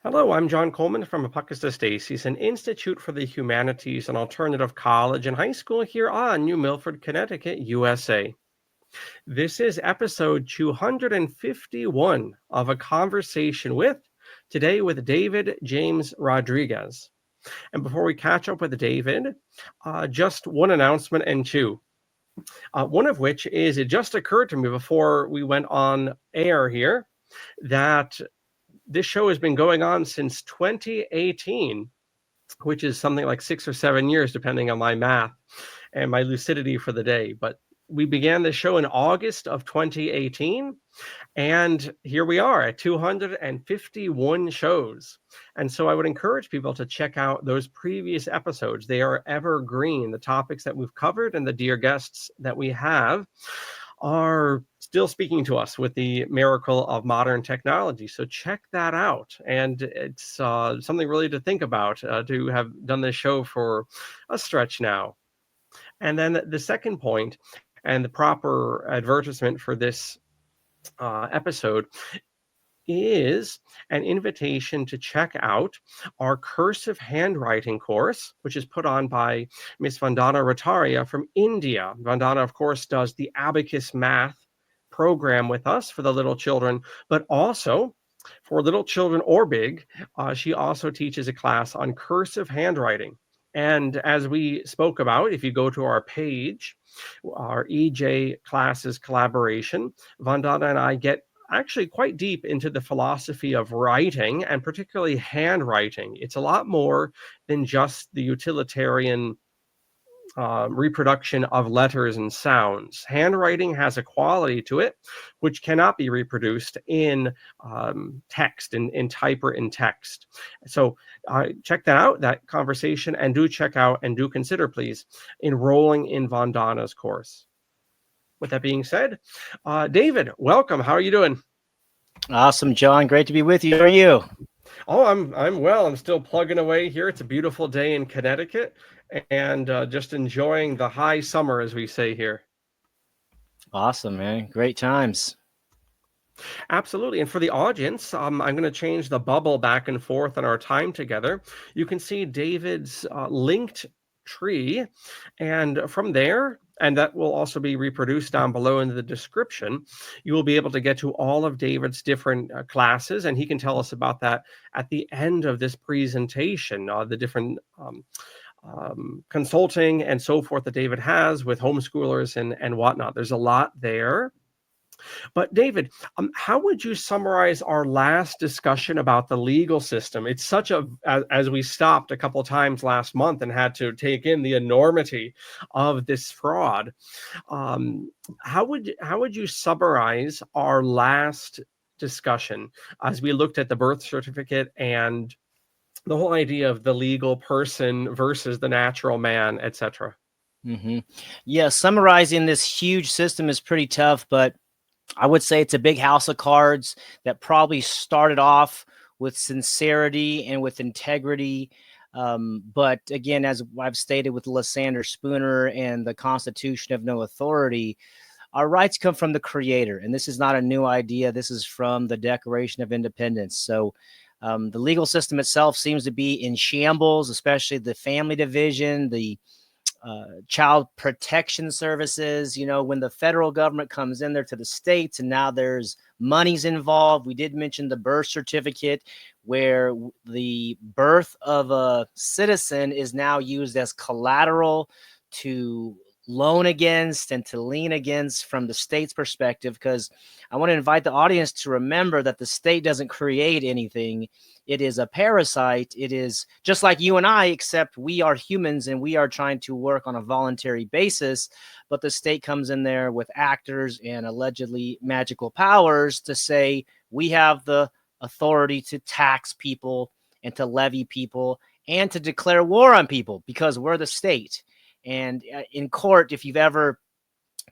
Hello, I'm John Coleman from Apocus Stacey's, an Institute for the Humanities and Alternative College and High School here on New Milford, Connecticut, USA. This is episode 251 of A Conversation today with David James Rodriguez. And before we catch up with David, just one announcement and two. One of which is it just occurred to me before we went on air here that this show has been going on since 2018, which is something like 6 or 7 years, depending on my math and my lucidity for the day. But we began the show in August of 2018, and here we are at 251 shows. And so I would encourage people to check out those previous episodes. They are evergreen. The topics that we've covered and the dear guests that we have are still speaking to us with the miracle of modern technology. So check that out. And it's something really to think about to have done this show for a stretch now. And then the second point and the proper advertisement for this episode is an invitation to check out our cursive handwriting course, which is put on by Miss Vandana Rataria from India. Vandana, of course, does the abacus math program with us for the little children, but also for little children or big, she also teaches a class on cursive handwriting. And as we spoke about, if you go to our page, our EJ classes collaboration, Vandana and I get actually quite deep into the philosophy of writing and particularly handwriting. It's a lot more than just the utilitarian reproduction of letters and sounds. Handwriting has a quality to it which cannot be reproduced in text, in typewritten text. So check that out, that conversation, and do check out and do consider, please, enrolling in Vandana's course. With that being said, David, welcome. How are you doing? Awesome, John. Great to be with you. How are you? Oh, I'm well. I'm still plugging away here. It's a beautiful day in Connecticut, and just enjoying the high summer, as we say here. Awesome, man. Great times. Absolutely. And for the audience, I'm going to change the bubble back and forth on our time together. You can see David's linked tree, and from there, and that will also be reproduced down below in the description, you will be able to get to all of David's different classes, and he can tell us about that at the end of this presentation, the different consulting and so forth that David has with homeschoolers and whatnot. There's a lot there. But David, how would you summarize our last discussion about the legal system? It's such as we stopped a couple of times last month and had to take in the enormity of this fraud. How would you summarize our last discussion as we looked at the birth certificate and the whole idea of the legal person versus the natural man, etc.? Mm-hmm. Yeah, summarizing this huge system is pretty tough, but I would say it's a big house of cards that probably started off with sincerity and with integrity. But again, as I've stated with Lysander Spooner and the Constitution of No Authority, our rights come from the Creator. And this is not a new idea. This is from the Declaration of Independence. So the legal system itself seems to be in shambles, especially the family division, the child protection services. You know, when the federal government comes in there to the states and now there's monies involved. We did mention the birth certificate, where the birth of a citizen is now used as collateral to loan against and to lien against from the state's perspective, because I want to invite the audience to remember that the state doesn't create anything. It is a parasite. It is just like you and I, except we are humans and we are trying to work on a voluntary basis. But the state comes in there with actors and allegedly magical powers to say we have the authority to tax people and to levy people and to declare war on people because we're the state. And in court, if you've ever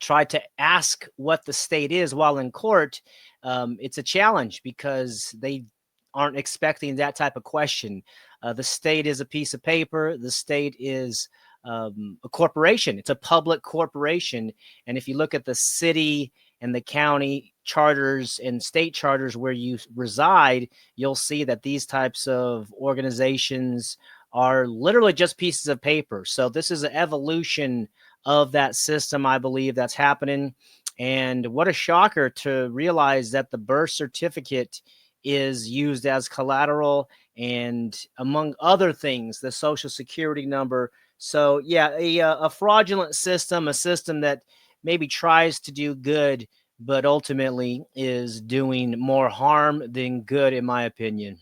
tried to ask what the state is while in court, it's a challenge because they aren't expecting that type of question. The state is a piece of paper. The state is a corporation. It's a public corporation. And if you look at the city and the county charters and state charters where you reside, you'll see that these types of organizations are literally just pieces of paper. So this is an evolution of that system, I believe, that's happening. And what a shocker to realize that the birth certificate is used as collateral, and among other things, the social security number. So yeah, a fraudulent system, a system that maybe tries to do good, but ultimately is doing more harm than good, in my opinion.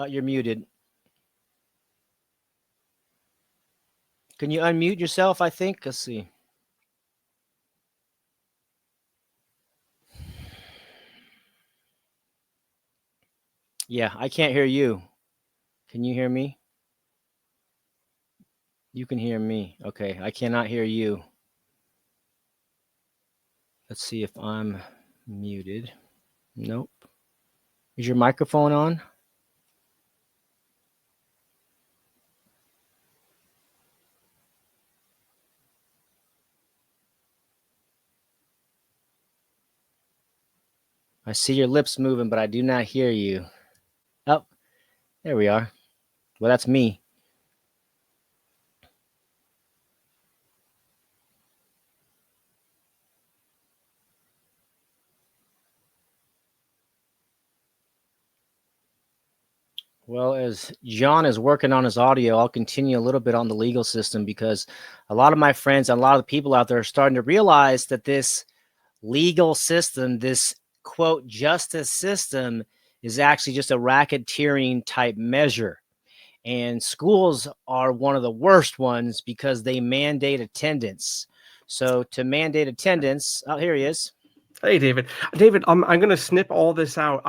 You're muted. Can you unmute yourself? I think. Let's see. Yeah, I can't hear you. Can you hear me? You can hear me. Okay, I cannot hear you. Let's see if I'm muted. Nope. Is your microphone on? I see your lips moving, but I do not hear you. Oh, there we are. Well, that's me. Well, as John is working on his audio, I'll continue a little bit on the legal system, because a lot of my friends and a lot of the people out there are starting to realize that this legal system, this quote justice system, is actually just a racketeering type measure. And schools are one of the worst ones because they mandate attendance. So to mandate attendance, oh, here he is. Hey, David. David, I'm gonna snip all this out.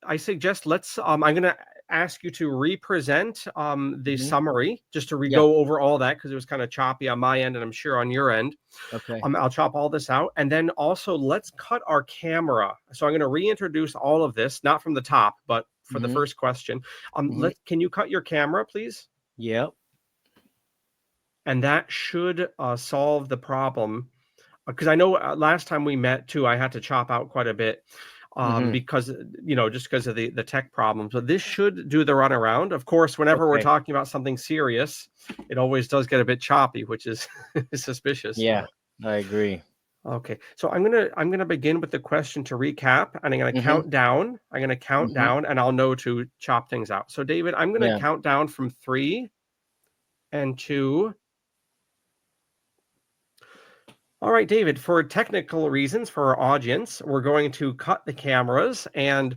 I suggest I'm gonna ask you to represent the Mhm. summary, just to Yeah. go over all that, because it was kind of choppy on my end and I'm sure on your end. Okay. I'll chop all this out, and then also let's cut our camera. So I'm gonna reintroduce all of this, not from the top, but for the hmm first question. hmm Can you cut your camera, please? Yep. And that should solve the problem, because I know last time we met too, I had to chop out quite a bit hmm because just because of the tech problems. But this should do the runaround. Of course, whenever we're Okay. talking about something serious, it always does get a bit choppy, which is suspicious. Yeah, I agree. Okay, so I'm gonna begin with the question to recap, and I'm gonna hmm count down. I'm gonna count hmm down, and I'll know to chop things out. So, David, I'm gonna Yeah. count down from 3 and 2. All right, David, for technical reasons for our audience, we're going to cut the cameras and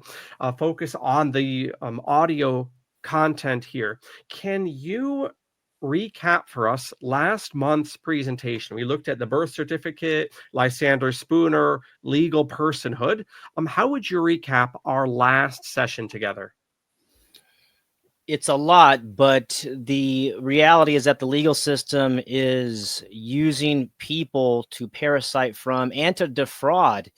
focus on the audio content here. Can you recap for us last month's presentation? We looked at the birth certificate, Lysander Spooner, legal personhood. How would you recap our last session together? It's a lot, but the reality is that the legal system is using people to parasite from and to defraud.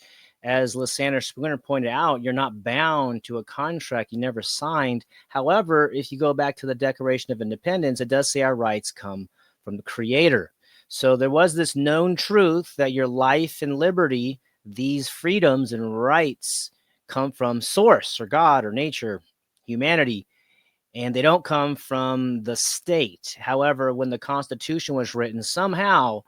As Lysander Spooner pointed out, you're not bound to a contract you never signed. However, if you go back to the Declaration of Independence, it does say our rights come from the Creator. So there was this known truth that your life and liberty, these freedoms and rights, come from Source or God or nature, humanity, and they don't come from the state. However, when the Constitution was written, somehow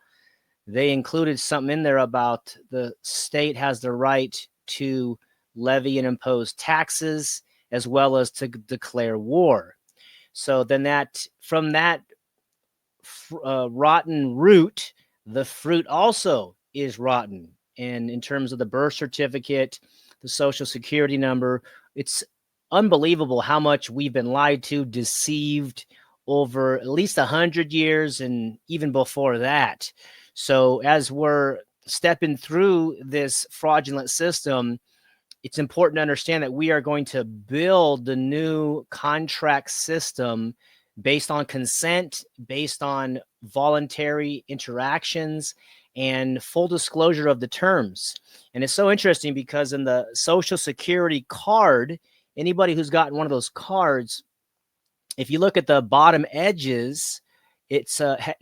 they included something in there about the state has the right to levy and impose taxes as well as to declare war. So then that from that rotten root, the fruit also is rotten. And in terms of the birth certificate, the social security number, it's unbelievable how much we've been lied to, deceived over at least 100 years and even before that. So as we're stepping through this fraudulent system, it's important to understand that we are going to build the new contract system based on consent, based on voluntary interactions, and full disclosure of the terms. And it's so interesting because in the Social Security card, anybody who's gotten one of those cards, if you look at the bottom edges, it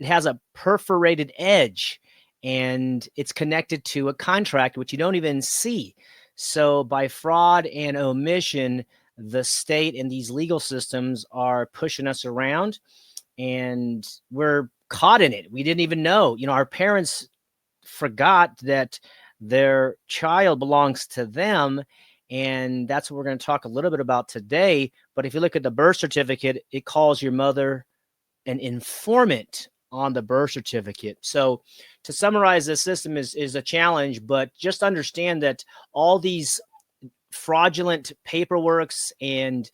has a perforated edge, and it's connected to a contract which you don't even see. So by fraud and omission, the state and these legal systems are pushing us around, and we're caught in it. We didn't even know. Our parents forgot that their child belongs to them. And that's what we're going to talk a little bit about today. But if you look at the birth certificate, it calls your mother an informant on the birth certificate. So to summarize, this system is a challenge, but just understand that all these fraudulent paperworks and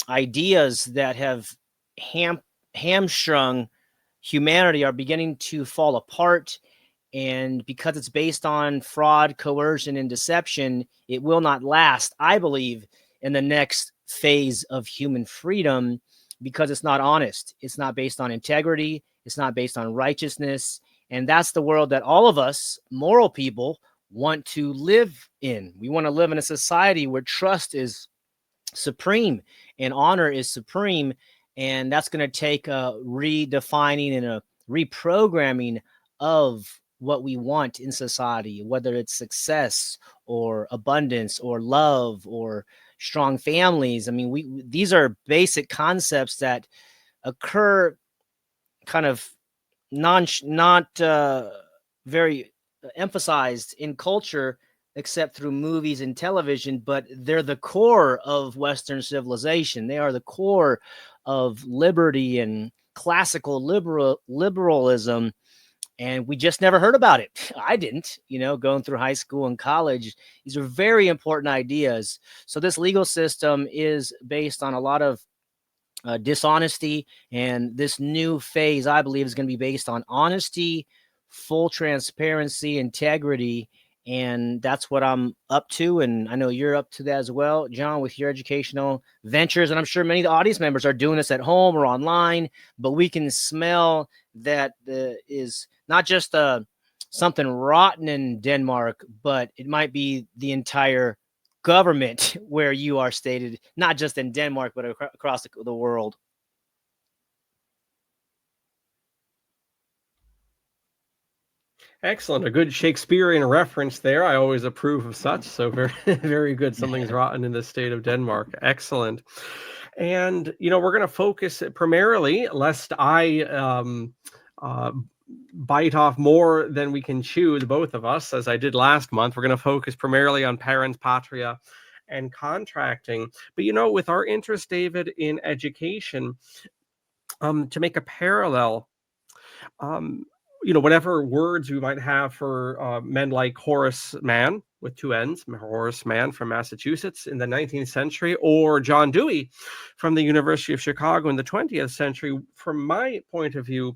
ideas that have hamstrung humanity are beginning to fall apart. And because it's based on fraud, coercion, and deception, it will not last, I believe, in the next phase of human freedom, because it's not honest. It's not based on integrity. It's not based on righteousness. And that's the world that all of us moral people want to live in. We want to live in a society where trust is supreme and honor is supreme. And that's going to take a redefining and a reprogramming of what we want in society, whether it's success or abundance or love or strong families. I mean, these are basic concepts that occur kind of not very emphasized in culture, except through movies and television, but they're the core of Western civilization. They are the core of liberty and classical liberalism. And we just never heard about it. I didn't, going through high school and college. These are very important ideas. So this legal system is based on a lot of dishonesty. And this new phase, I believe, is going to be based on honesty, full transparency, integrity. And that's what I'm up to. And I know you're up to that as well, John, with your educational ventures. And I'm sure many of the audience members are doing this at home or online, but we can smell that is not just something rotten in Denmark, but it might be the entire government where you are stated, not just in Denmark, but across the world. Excellent. A good Shakespearean reference there. I always approve of such. So very, very good. Something's rotten in the state of Denmark. Excellent. And, we're going to focus primarily, lest I bite off more than we can chew, the both of us, as I did last month. We're going to focus primarily on parens patriae and contracting. But, with our interest, David, in education, to make a parallel, whatever words we might have for men like Horace Mann, with two N's, Horace Mann from Massachusetts in the 19th century, or John Dewey from the University of Chicago in the 20th century, from my point of view,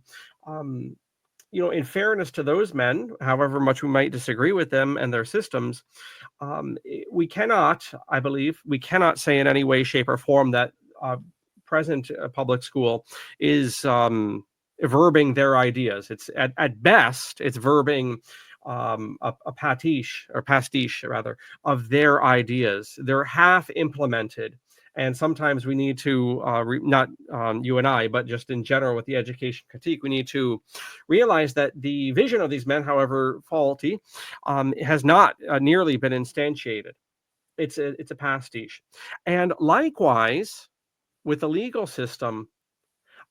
in fairness to those men, however much we might disagree with them and their systems, we cannot say in any way, shape, or form that present public school is verbing their ideas. It's at best, it's verbing a pastiche rather of their ideas. They're half implemented. And sometimes we need to, not you and I, but just in general with the education critique, we need to realize that the vision of these men, however faulty, has not nearly been instantiated. It's a pastiche. And likewise, with the legal system,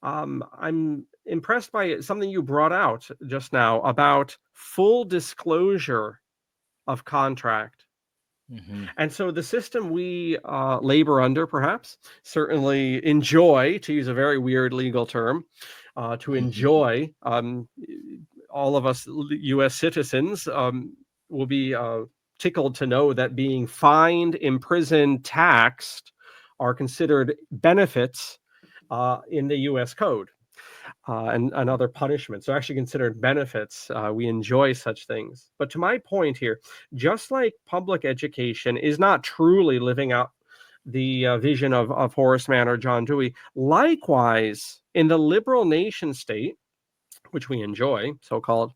I'm impressed by something you brought out just now about full disclosure of contract. Mm-hmm. And so the system we labor under, perhaps, certainly enjoy, to use a very weird legal term, to enjoy, all of us U.S. citizens will be tickled to know that being fined, imprisoned, taxed are considered benefits in the U.S. Code. And other punishments are actually considered benefits. We enjoy such things. But to my point here, just like public education is not truly living out the vision of Horace Mann or John Dewey, likewise, in the liberal nation state, which we enjoy, so-called,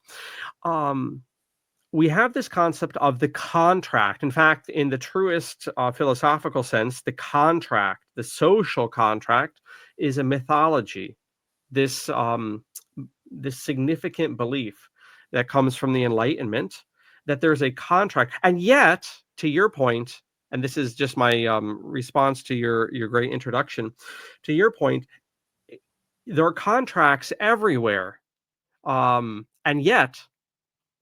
we have this concept of the contract. In fact, in the truest philosophical sense, the contract, the social contract, is a mythology. this this significant belief that comes from the Enlightenment that there's a contract, and yet, to your point, and this is just my response to your great introduction. To your point, there are contracts everywhere, and yet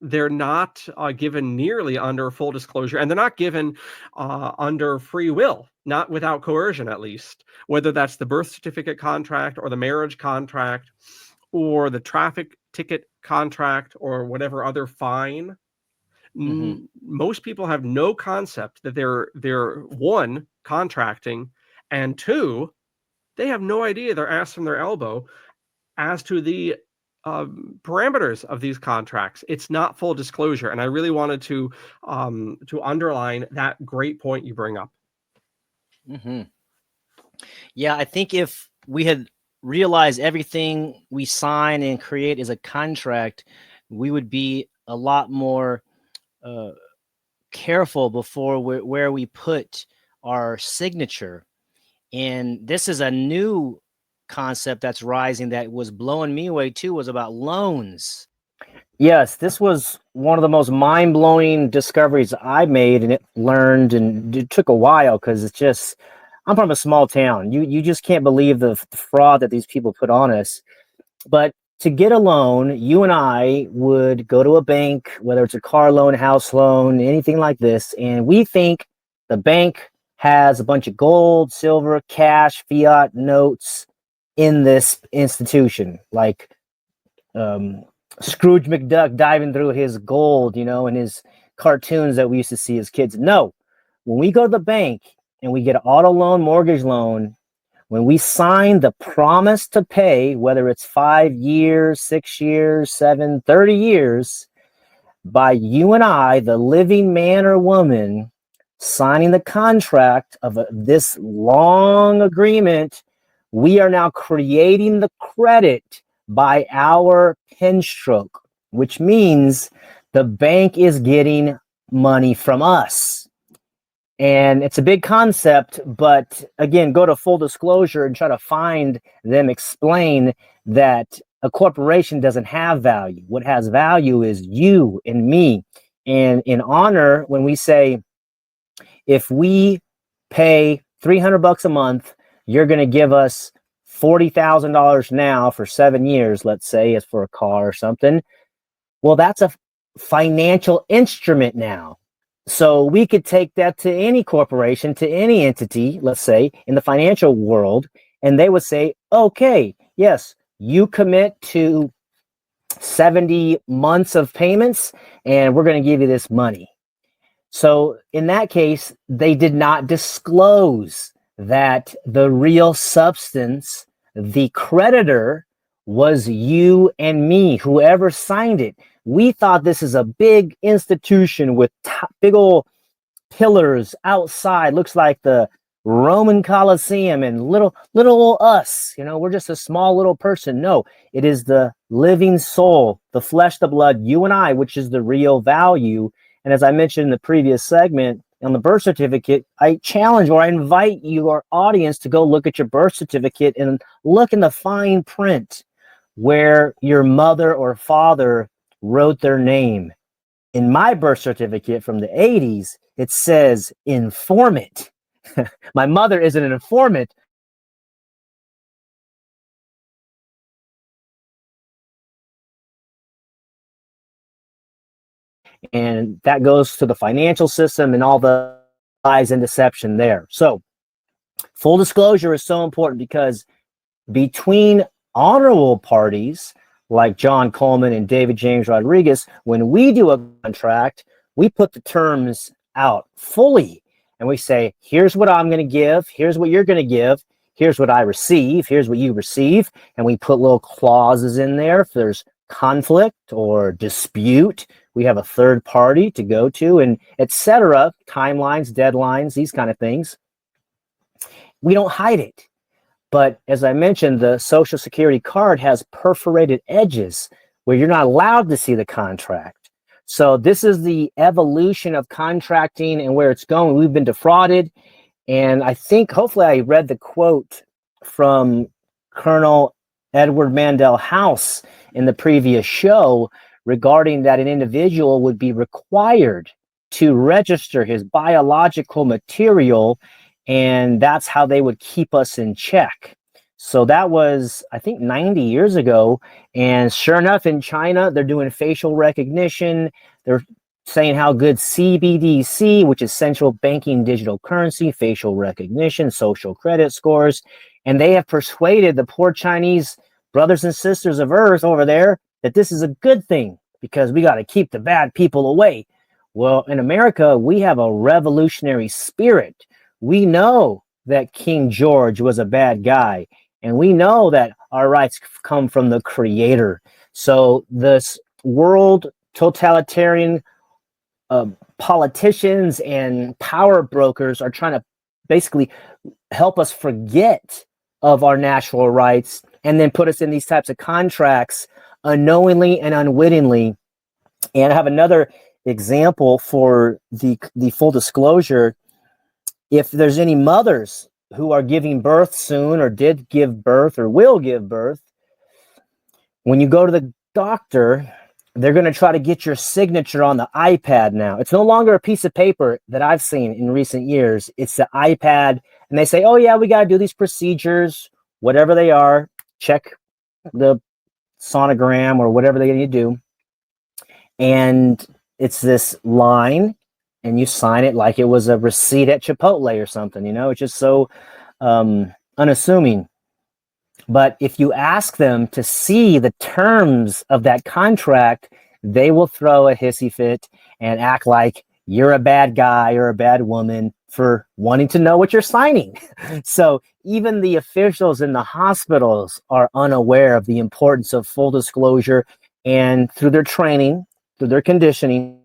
they're not given nearly under full disclosure, and they're not given under free will, not without coercion, at least. Whether that's the birth certificate contract or the marriage contract or the traffic ticket contract or whatever other fine. Hmm. Most people have no concept that they're one, contracting, and two, they have no idea their ass from their elbow as to the parameters of these contracts. It's not full disclosure, and I really wanted to underline that great point you bring up. Hmm. Yeah, I think if we had realized everything we sign and create is a contract, we would be a lot more uh, careful before where we put our signature. And this is a new concept that's rising that was blowing me away too, was about loans. Yes, this was one of the most mind-blowing discoveries I made, and it learned, and it took a while because it's just, I'm from a small town. You just can't believe the fraud that these people put on us. But to get a loan, you and I would go to a bank, whether it's a car loan, house loan, anything like this, and we think the bank has a bunch of gold, silver, cash, fiat notes in this institution, like um, Scrooge McDuck diving through his gold, and his cartoons that we used to see as kids. No, when we go to the bank and we get an auto loan, mortgage loan, when we sign the promise to pay, whether it's 5 years, 6 years, 7, 30 years, by you and I, the living man or woman, signing the contract of this long agreement, we are now creating the credit by our pen stroke, which means the bank is getting money from us. And it's a big concept, but again, go to full disclosure and try to find them explain that a corporation doesn't have value. What has value is you and me. And in honor, when we say, if we pay $300 a month, you're going to give us $40,000 now for 7 years, let's say, as for a car or something. Well, that's a financial instrument now. So we could take that to any corporation, to any entity, let's say, in the financial world, and they would say, okay, yes, you commit to 70 months of payments, and we're going to give you this money. So in that case, they did not disclose that the real substance, the creditor, was you and me, whoever signed it. We thought this is a big institution with big old pillars outside. Looks like the Roman Colosseum, and little old us. We're just a small little person. No, it is the living soul, the flesh, the blood, you and I, which is the real value. And as I mentioned in the previous segment, on the birth certificate, I challenge or I invite you, our audience, to go look at your birth certificate and look in the fine print where your mother or father wrote their name. In my birth certificate from the 80s, it says informant. My mother is an informant. And that goes to the financial system and all the lies and deception there. So full disclosure is so important because between honorable parties like John Coleman and David James Rodriguez, when we do a contract, we put the terms out fully and we say, here's what I'm going to give, here's what you're going to give, here's what I receive, here's what you receive, and we put little clauses in there. If there's conflict or dispute, we have a third party to go to, and etc. Timelines, deadlines, these kind of things. We don't hide it. But as I mentioned, the Social Security card has perforated edges where you're not allowed to see the contract. So this is the evolution of contracting and where it's going. We've been defrauded. And I think, hopefully I read the quote from Colonel Edward Mandell House in the previous show regarding that an individual would be required to register his biological material, and that's how they would keep us in check. So that was, I think, 90 years ago. And sure enough, in China, they're doing facial recognition. They're saying how good CBDC, which is central banking digital currency, facial recognition, social credit scores, and they have persuaded the poor Chinese brothers and sisters of Earth over there that this is a good thing because we got to keep the bad people away. Well, in America, we have a revolutionary spirit. We know that King George was a bad guy, and we know that our rights come from the Creator. So this world totalitarian politicians and power brokers are trying to basically help us forget of our natural rights and then put us in these types of contracts unknowingly and unwittingly. And I have another example for the full disclosure. If there's any mothers who are giving birth soon or did give birth or will give birth, when you go to the doctor, they're going to try to get your signature on the iPad now. It's no longer a piece of paper that I've seen in recent years. It's the iPad, and they say, oh, yeah, we got to do these procedures, whatever they are, check the sonogram or whatever they need to do. And it's this line, and you sign it like it was a receipt at Chipotle or something, you know? It's just so unassuming. But if you ask them to see the terms of that contract, they will throw a hissy fit and act like you're a bad guy or a bad woman for wanting to know what you're signing. So even the officials in the hospitals are unaware of the importance of full disclosure, and through their training, through their conditioning,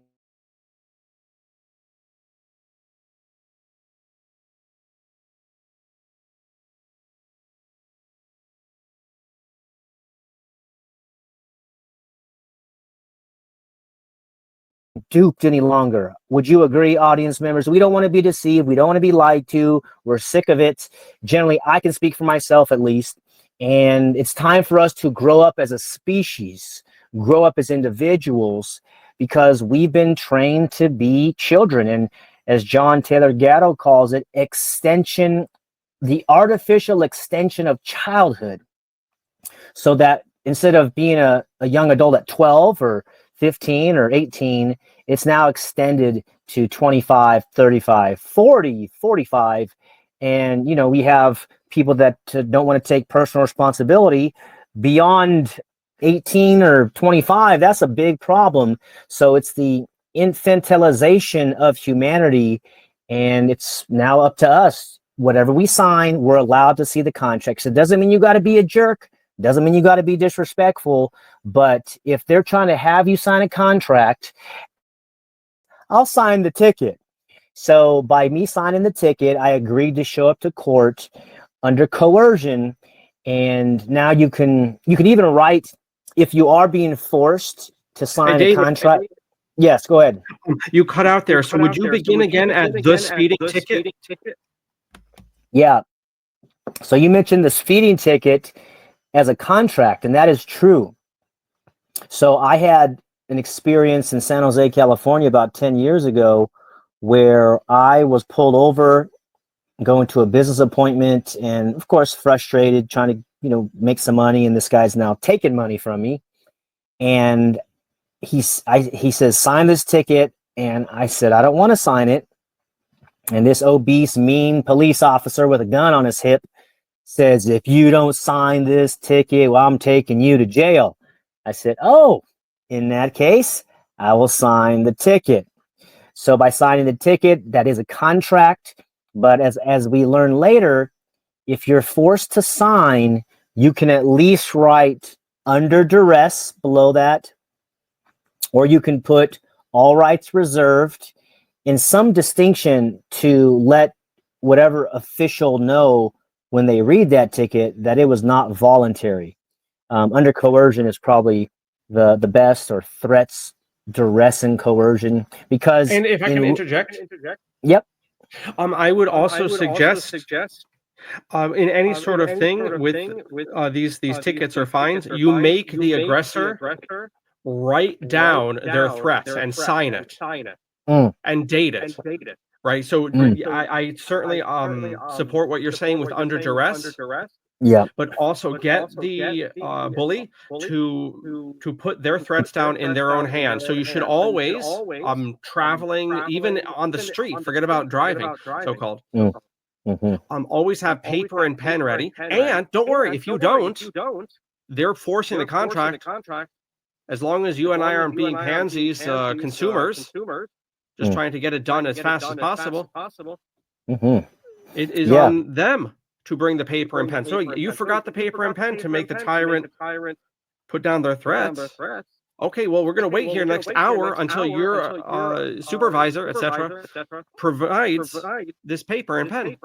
duped any longer. Would you agree, audience members? We don't want to be deceived. We don't want to be lied to. We're sick of it. Generally, I can speak for myself at least. And it's time for us to grow up as a species, grow up as individuals, because we've been trained to be children. And as John Taylor Gatto calls it, extension, the artificial extension of childhood. So that instead of being a young adult at 12 or 15 or 18, it's now extended to 25, 35, 40, 45. And, you know, we have people that don't want to take personal responsibility beyond 18 or 25. That's a big problem. So it's the infantilization of humanity, and it's now up to us. Whatever we sign, we're allowed to see the contracts. It doesn't mean you got to be a jerk. Doesn't mean you got to be disrespectful, but if they're trying to have you sign a contract, I'll sign the ticket. So by me signing the ticket, I agreed to show up to court under coercion, and now you can even write, if you are being forced to sign a contract. Yes, go ahead. You cut out there. So would you begin again at the speeding ticket? Yeah. So you mentioned the speeding ticket as a contract, and that is true. So I had an experience in San Jose, California about 10 years ago where I was pulled over going to a business appointment, and of course frustrated, trying to make some money, and this guy's now taking money from me. And he says, sign this ticket, and I said, I don't want to sign it. And this obese, mean police officer with a gun on his hip says, if you don't sign this ticket, well, I'm taking you to jail. I said, oh, in that case, I will sign the ticket. So by signing the ticket, that is a contract. But as we learn later, if you're forced to sign, you can at least write under duress below that, or you can put all rights reserved in some distinction to let whatever official know when they read that ticket that it was not voluntary. Under coercion is probably the best, or threats, duress, and coercion. Because, and if I can interject, yep. I would also suggest In any sort of thing with these tickets or fines, you make the aggressor write down their threats and sign it Mm, and date it. Right. So mm. I certainly support what you're saying with under duress, Yeah. but also get the bully to put their threats down in their own hands. So you should always traveling even on the street, forget about driving, so called. Mm, hmm. Always have paper and pen ready. And don't worry, if you don't, they're forcing the contract. As long as you and I aren't being pansies, consumers, just Mm. trying to get it done as fast as possible, Hmm. it is Yeah. on them to bring the paper and pen. So you forgot the paper and pen to make the tyrant put down their threats. Okay, well, we're going to wait here next hour until your supervisor, etc., provides this paper and pen.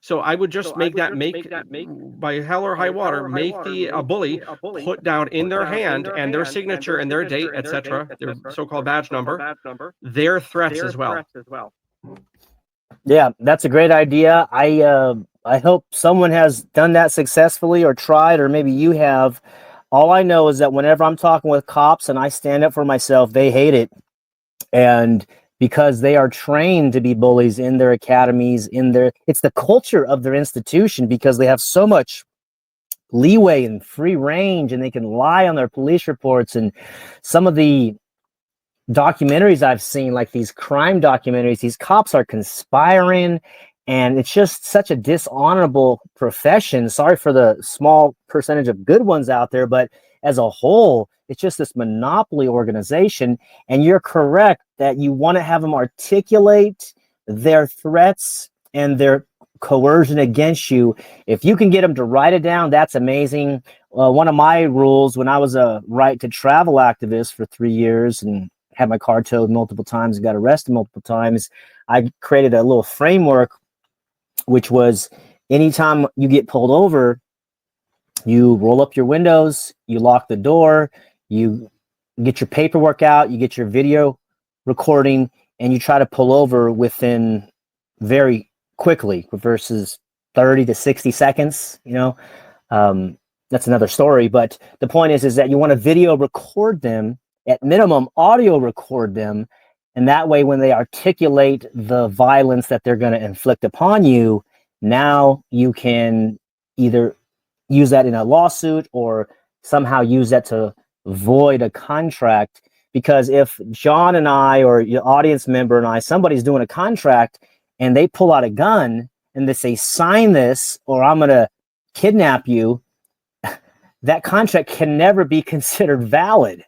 So I would just make by hell or high water, make the bully put down in their hand and their signature and their date, etc., their so-called badge number, their threats as well. Yeah, that's a great idea. I hope someone has done that successfully or tried, or maybe you have. All I know is that whenever I'm talking with cops and I stand up for myself, they hate it. And because they are trained to be bullies in their academies, it's the culture of their institution, because they have so much leeway and free range, and they can lie on their police reports. And some of the documentaries I've seen, like these crime documentaries, these cops are conspiring, and it's just such a dishonorable profession. Sorry for the small percentage of good ones out there, but as a whole, it's just this monopoly organization. And you're correct that you want to have them articulate their threats and their coercion against you. If you can get them to write it down, that's amazing. One of my rules when I was a right to travel activist for 3 years and had my car towed multiple times and got arrested multiple times, I created a little framework, which was anytime you get pulled over, you roll up your windows, you lock the door, you get your paperwork out, you get your video recording, and you try to pull over within very quickly versus 30 to 60 seconds. That's another story. But the point is that you want to video record them, at minimum audio record them. And that way, when they articulate the violence that they're going to inflict upon you, now you can either use that in a lawsuit or somehow use that to void a contract. Because if John and I, or your audience member and I, somebody's doing a contract and they pull out a gun and they say, sign this or I'm going to kidnap you, that contract can never be considered valid.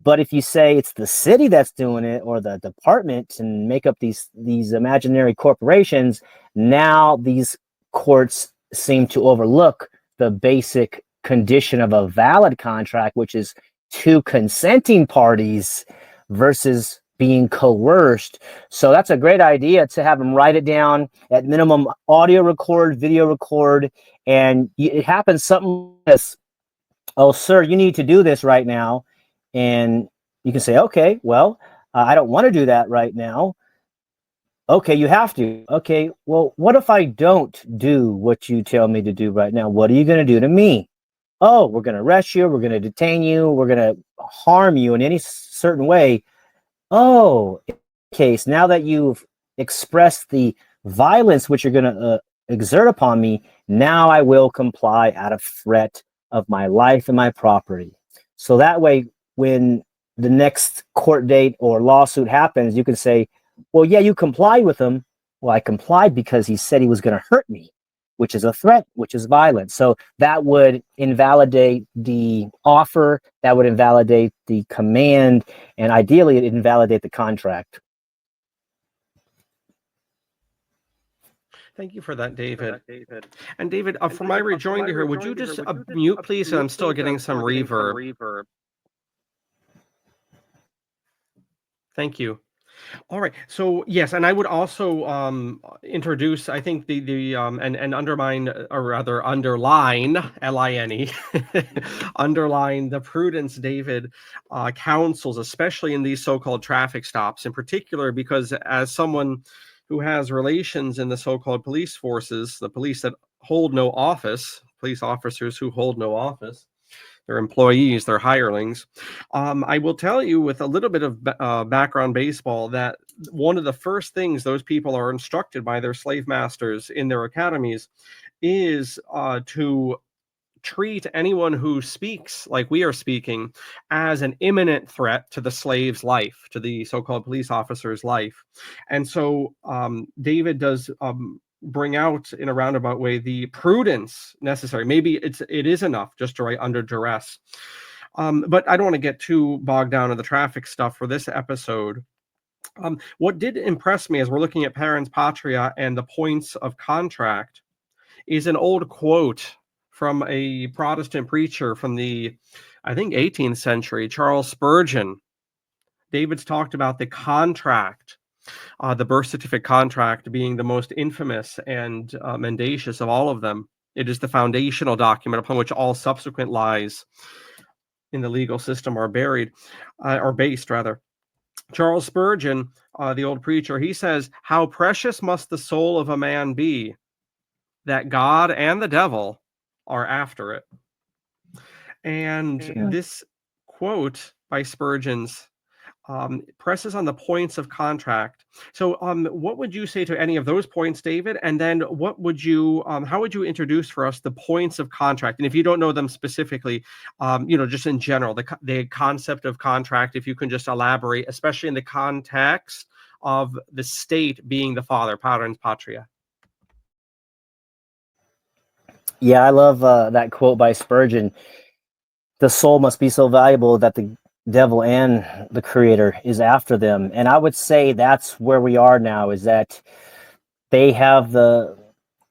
But if you say it's the city that's doing it or the department and make up these imaginary corporations, now these courts seem to overlook the basic condition of a valid contract, which is two consenting parties versus being coerced. So that's a great idea to have them write it down, at minimum audio record, video record, and it happens something like this. Oh, sir, you need to do this right now. And you can say, okay, well, I don't want to do that right now. Okay, you have to. Okay, well, what if I don't do what you tell me to do right now? What are you going to do to me? Oh, we're going to arrest you. We're going to detain you. We're going to harm you in any certain way. Oh, in that case, now that you've expressed the violence which you're going to exert upon me, now I will comply out of threat of my life and my property. So that way, when the next court date or lawsuit happens, you can say, well, yeah, you complied with him. Well, I complied because he said he was going to hurt me, which is a threat, which is violence. So that would invalidate the offer, that would invalidate the command, and ideally it invalidate the contract. Thank you for that, David. And David, for my rejoinder here, would you just mute, please? I'm still getting some reverb. Thank you. All right. So yes, and I would also introduce, I think and undermine, or rather underline, LINE, underline the prudence David counsels, especially in these so-called traffic stops, in particular, because as someone who has relations in the so-called police forces, the police that hold no office, police officers who hold no office. They're employees, they're hirelings. I will tell you with a little bit of background baseball that one of the first things those people are instructed by their slave masters in their academies is to treat anyone who speaks like we are speaking as an imminent threat to the slave's life, to the so-called police officer's life. And so David does bring out in a roundabout way the prudence necessary. Maybe it is enough just to write under duress. But I don't want to get too bogged down in the traffic stuff for this episode. What did impress me as we're looking at parens patria and the points of contract is an old quote from a Protestant preacher from the, I think, 18th century, Charles Spurgeon. David's talked about the contract, the birth certificate contract being the most infamous and mendacious of all of them. It is the foundational document upon which all subsequent lies in the legal system are buried, or based, rather. Charles Spurgeon, the old preacher, he says, "How precious must the soul of a man be that God and the devil are after it." And this quote by Spurgeon's presses on the points of contract. So what would you say to any of those points, David? And then what would you, how would you introduce for us the points of contract? And if you don't know them specifically, just in general, the concept of contract, if you can just elaborate, especially in the context of the state being the father, parens patria. Yeah, I love that quote by Spurgeon. The soul must be so valuable that the devil and the creator is after them. And I would say that's where we are now, is that they have the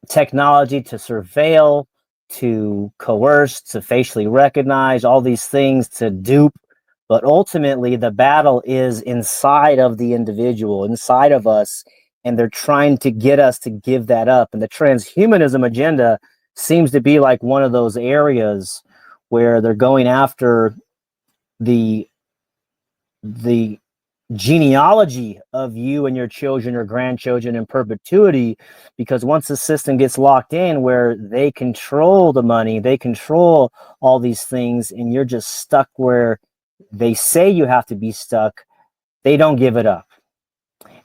technology to surveil, to coerce, to facially recognize, all these things to dupe. But ultimately, the battle is inside of the individual, inside of us, and they're trying to get us to give that up. And the transhumanism agenda seems to be like one of those areas where they're going after the genealogy of you and your children or grandchildren in perpetuity, because once the system gets locked in where they control the money, they control all these things, and you're just stuck where they say you have to be stuck, they don't give it up.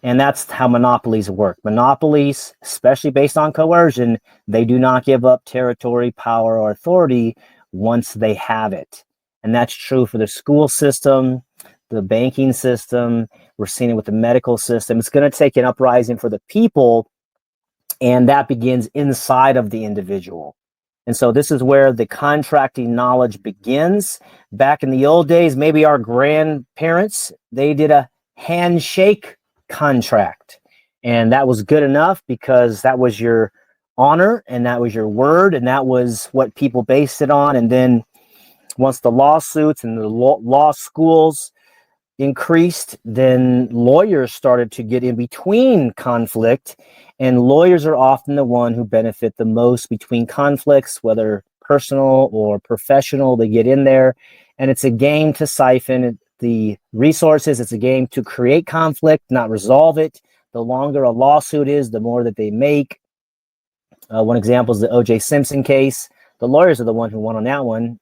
And that's how monopolies work. Monopolies, especially based on coercion, they do not give up territory, power, or authority once they have it. And that's true for the school system, the banking system. We're seeing it with the medical system. It's going to take an uprising for the people, and that begins inside of the individual. And so this is where the contracting knowledge begins. Back in the old days, maybe our grandparents, they did a handshake contract, and that was good enough because that was your honor and that was your word, and that was what people based it on. And then once the lawsuits and the law schools increased, then lawyers started to get in between conflict, and lawyers are often the one who benefit the most between conflicts, whether personal or professional. They get in there, and it's a game to siphon the resources. It's a game to create conflict, not resolve it. The longer a lawsuit is, the more that they make. One example is the O.J. Simpson case. The lawyers are the one who won on that one.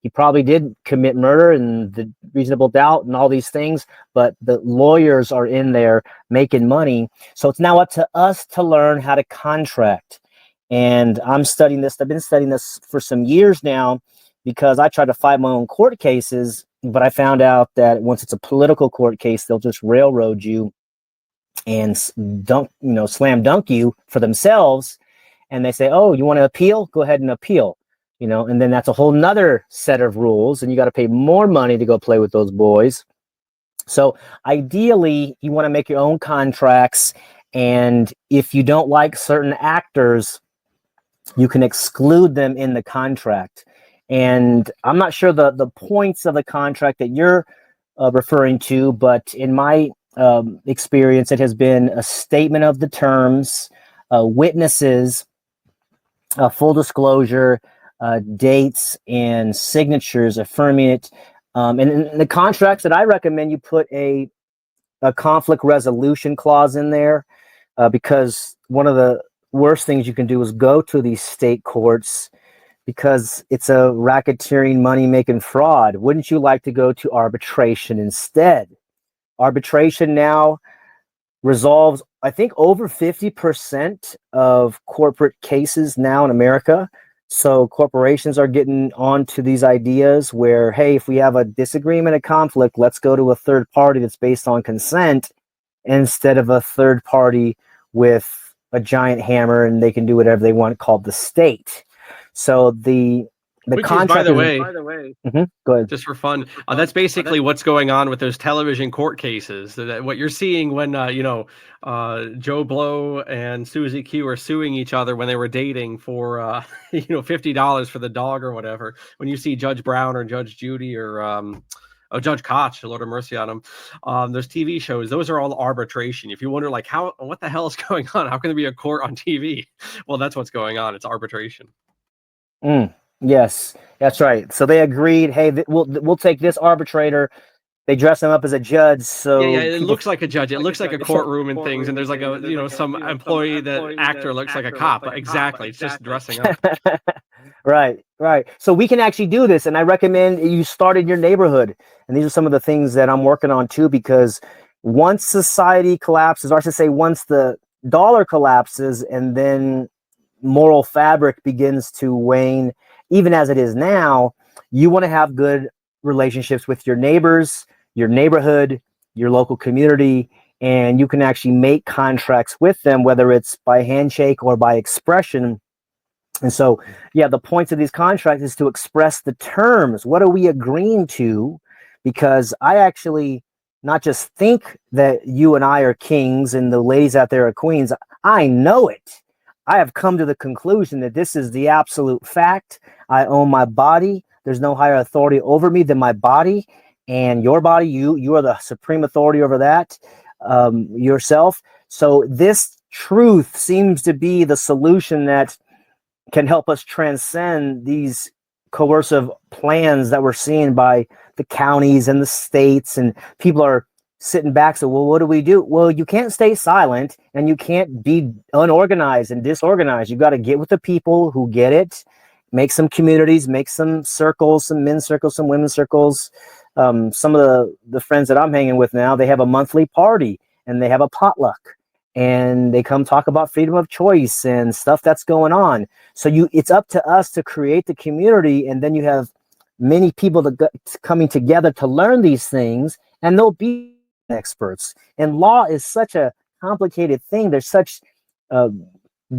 He probably did commit murder and the reasonable doubt and all these things, but the lawyers are in there making money. So it's now up to us to learn how to contract. And I'm studying this. I've been studying this for some years now because I try to fight my own court cases, but I found out that once it's a political court case, they'll just railroad you and slam dunk you for themselves. And they say, oh, you want to appeal? Go ahead and appeal. And then that's a whole nother set of rules, and you got to pay more money to go play with those boys. So ideally, you want to make your own contracts, and if you don't like certain actors, you can exclude them in the contract. And I'm not sure the points of the contract that you're referring to, but in my experience, it has been a statement of the terms, witnesses, full disclosure, dates and signatures affirming it. And in the contracts that I recommend, you put a conflict resolution clause in there. because one of the worst things you can do is go to these state courts because it's a racketeering, money making fraud. Wouldn't you like to go to arbitration instead? Arbitration now resolves, I think, over 50% of corporate cases now in America. So corporations are getting onto these ideas where, hey, if we have a disagreement, a conflict, let's go to a third party that's based on consent instead of a third party with a giant hammer and they can do whatever they want, called the state. So the Which is, by contract the is. way, Go ahead. just for fun, that's basically what's going on with those television court cases. What you're seeing when Joe Blow and Susie Q are suing each other when they were dating for $50 for the dog or whatever. When you see Judge Brown or Judge Judy or Judge Koch, Lord have mercy on him, those TV shows, those are all arbitration. If you wonder, like, what the hell is going on? How can there be a court on TV? Well, that's what's going on. It's arbitration. Yes, that's right. So they agreed, hey, we'll take this arbitrator. They dress him up as a judge. So yeah, it looks like a judge. It looks like a courtroom and things. And there's like some employee, that actor looks like a cop. Exactly. It's just dressing up. Right. So we can actually do this. And I recommend you start in your neighborhood. And these are some of the things that I'm working on too, because once society collapses, or I should say, once the dollar collapses and then moral fabric begins to wane, even as it is now, you want to have good relationships with your neighbors, your neighborhood, your local community, and you can actually make contracts with them, whether it's by handshake or by expression. And so, yeah, the point of these contracts is to express the terms. What are we agreeing to? Because I actually not just think that you and I are kings and the ladies out there are queens. I know it. I have come to the conclusion that this is the absolute fact. I own my body. There's no higher authority over me than my body and your body. You are the supreme authority over that yourself. So this truth seems to be the solution that can help us transcend these coercive plans that we're seeing by the counties and the states, and people are sitting back. So, well, what do we do? Well, you can't stay silent and you can't be unorganized and disorganized. You got to get with the people who get it, make some communities, make some circles, some men's circles, some women's circles. Some of the friends that I'm hanging with now, they have a monthly party and they have a potluck and they come talk about freedom of choice and stuff that's going on. So it's up to us to create the community, and then you have many people coming together to learn these things, and they'll be experts. And law is such a complicated thing. There's such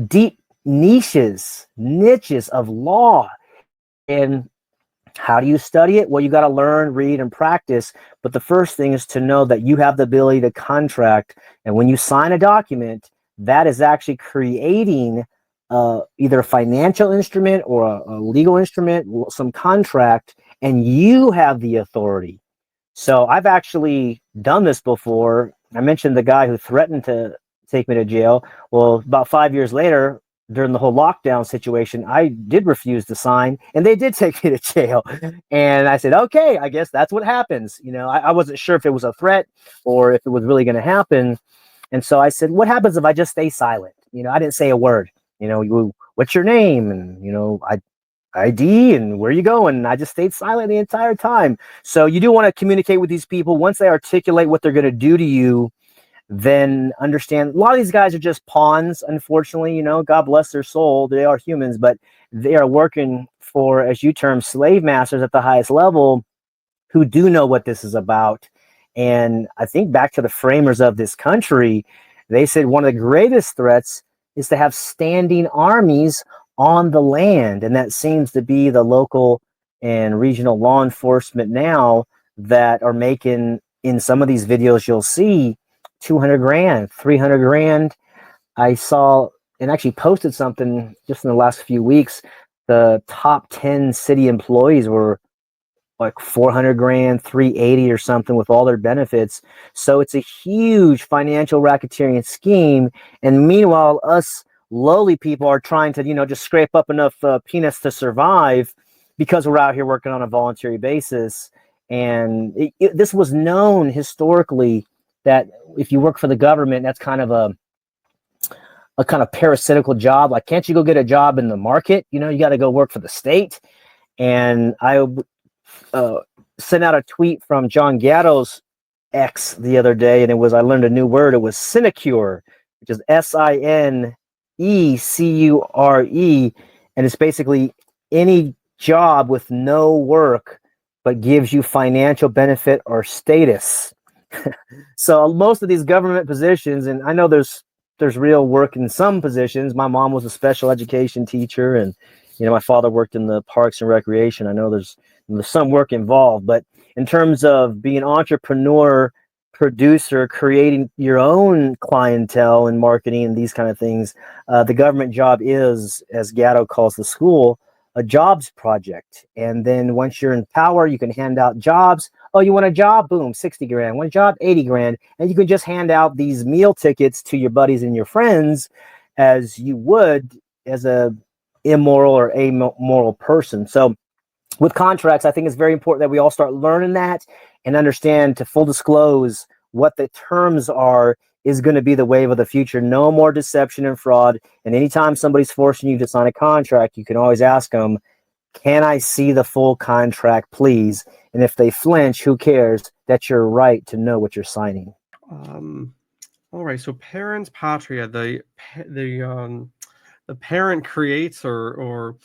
deep niches of law. And how do you study it? Well, you got to learn, read, and practice. But the first thing is to know that you have the ability to contract. And when you sign a document, that is actually creating either a financial instrument or a legal instrument, some contract, and you have the authority. So I've actually done this before. I mentioned the guy who threatened to take me to jail. Well, about 5 years later, during the whole lockdown situation, I did refuse to sign, and they did take me to jail. And I said, okay, I guess that's what happens. I wasn't sure if it was a threat or if it was really going to happen. And so I said, what happens if I just stay silent? I didn't say a word. What's your name? And, ID and where you going? And I just stayed silent the entire time. So you do want to communicate with these people. Once they articulate what they're going to do to you, then understand a lot of these guys are just pawns, unfortunately. God bless their soul. They are humans, but they are working for, as you term, slave masters at the highest level who do know what this is about. And I think back to the framers of this country, they said one of the greatest threats is to have standing armies on the land. And that seems to be the local and regional law enforcement now that are making, in some of these videos you'll see, 200 grand, 300 grand. I saw and actually posted something just in the last few weeks. The top 10 city employees were like 400 grand, 380 or something with all their benefits. So it's a huge financial racketeering scheme. And meanwhile, us lowly people are trying to, just scrape up enough peanuts to survive because we're out here working on a voluntary basis. And this was known historically that if you work for the government, that's kind of a kind of parasitical job. Like, can't you go get a job in the market? You know, you got to go work for the state. And I sent out a tweet from John Gatto's X the other day, and I learned a new word. It was sinecure, which is SINECURE, and it's basically any job with no work but gives you financial benefit or status. So most of these government positions, and I know there's real work in some positions. My mom was a special education teacher, and my father worked in the parks and recreation. I know there's some work involved, but in terms of being an entrepreneur, producer, creating your own clientele and marketing and these kind of things, the government job is, as Gatto calls the school, a jobs project. And then once you're in power, you can hand out jobs. Oh, you want a job? Boom, 60 grand. Want a job? 80 grand. And you can just hand out these meal tickets to your buddies and your friends as you would as a immoral or amoral person. So with contracts, I think it's very important that we all start learning that and understand, to full disclose, what the terms are is going to be the wave of the future. No more deception and fraud. And anytime somebody's forcing you to sign a contract, you can always ask them, can I see the full contract, please? And if they flinch, who cares? That's your right to know what you're signing. All right. So parens patria, the parent creates, or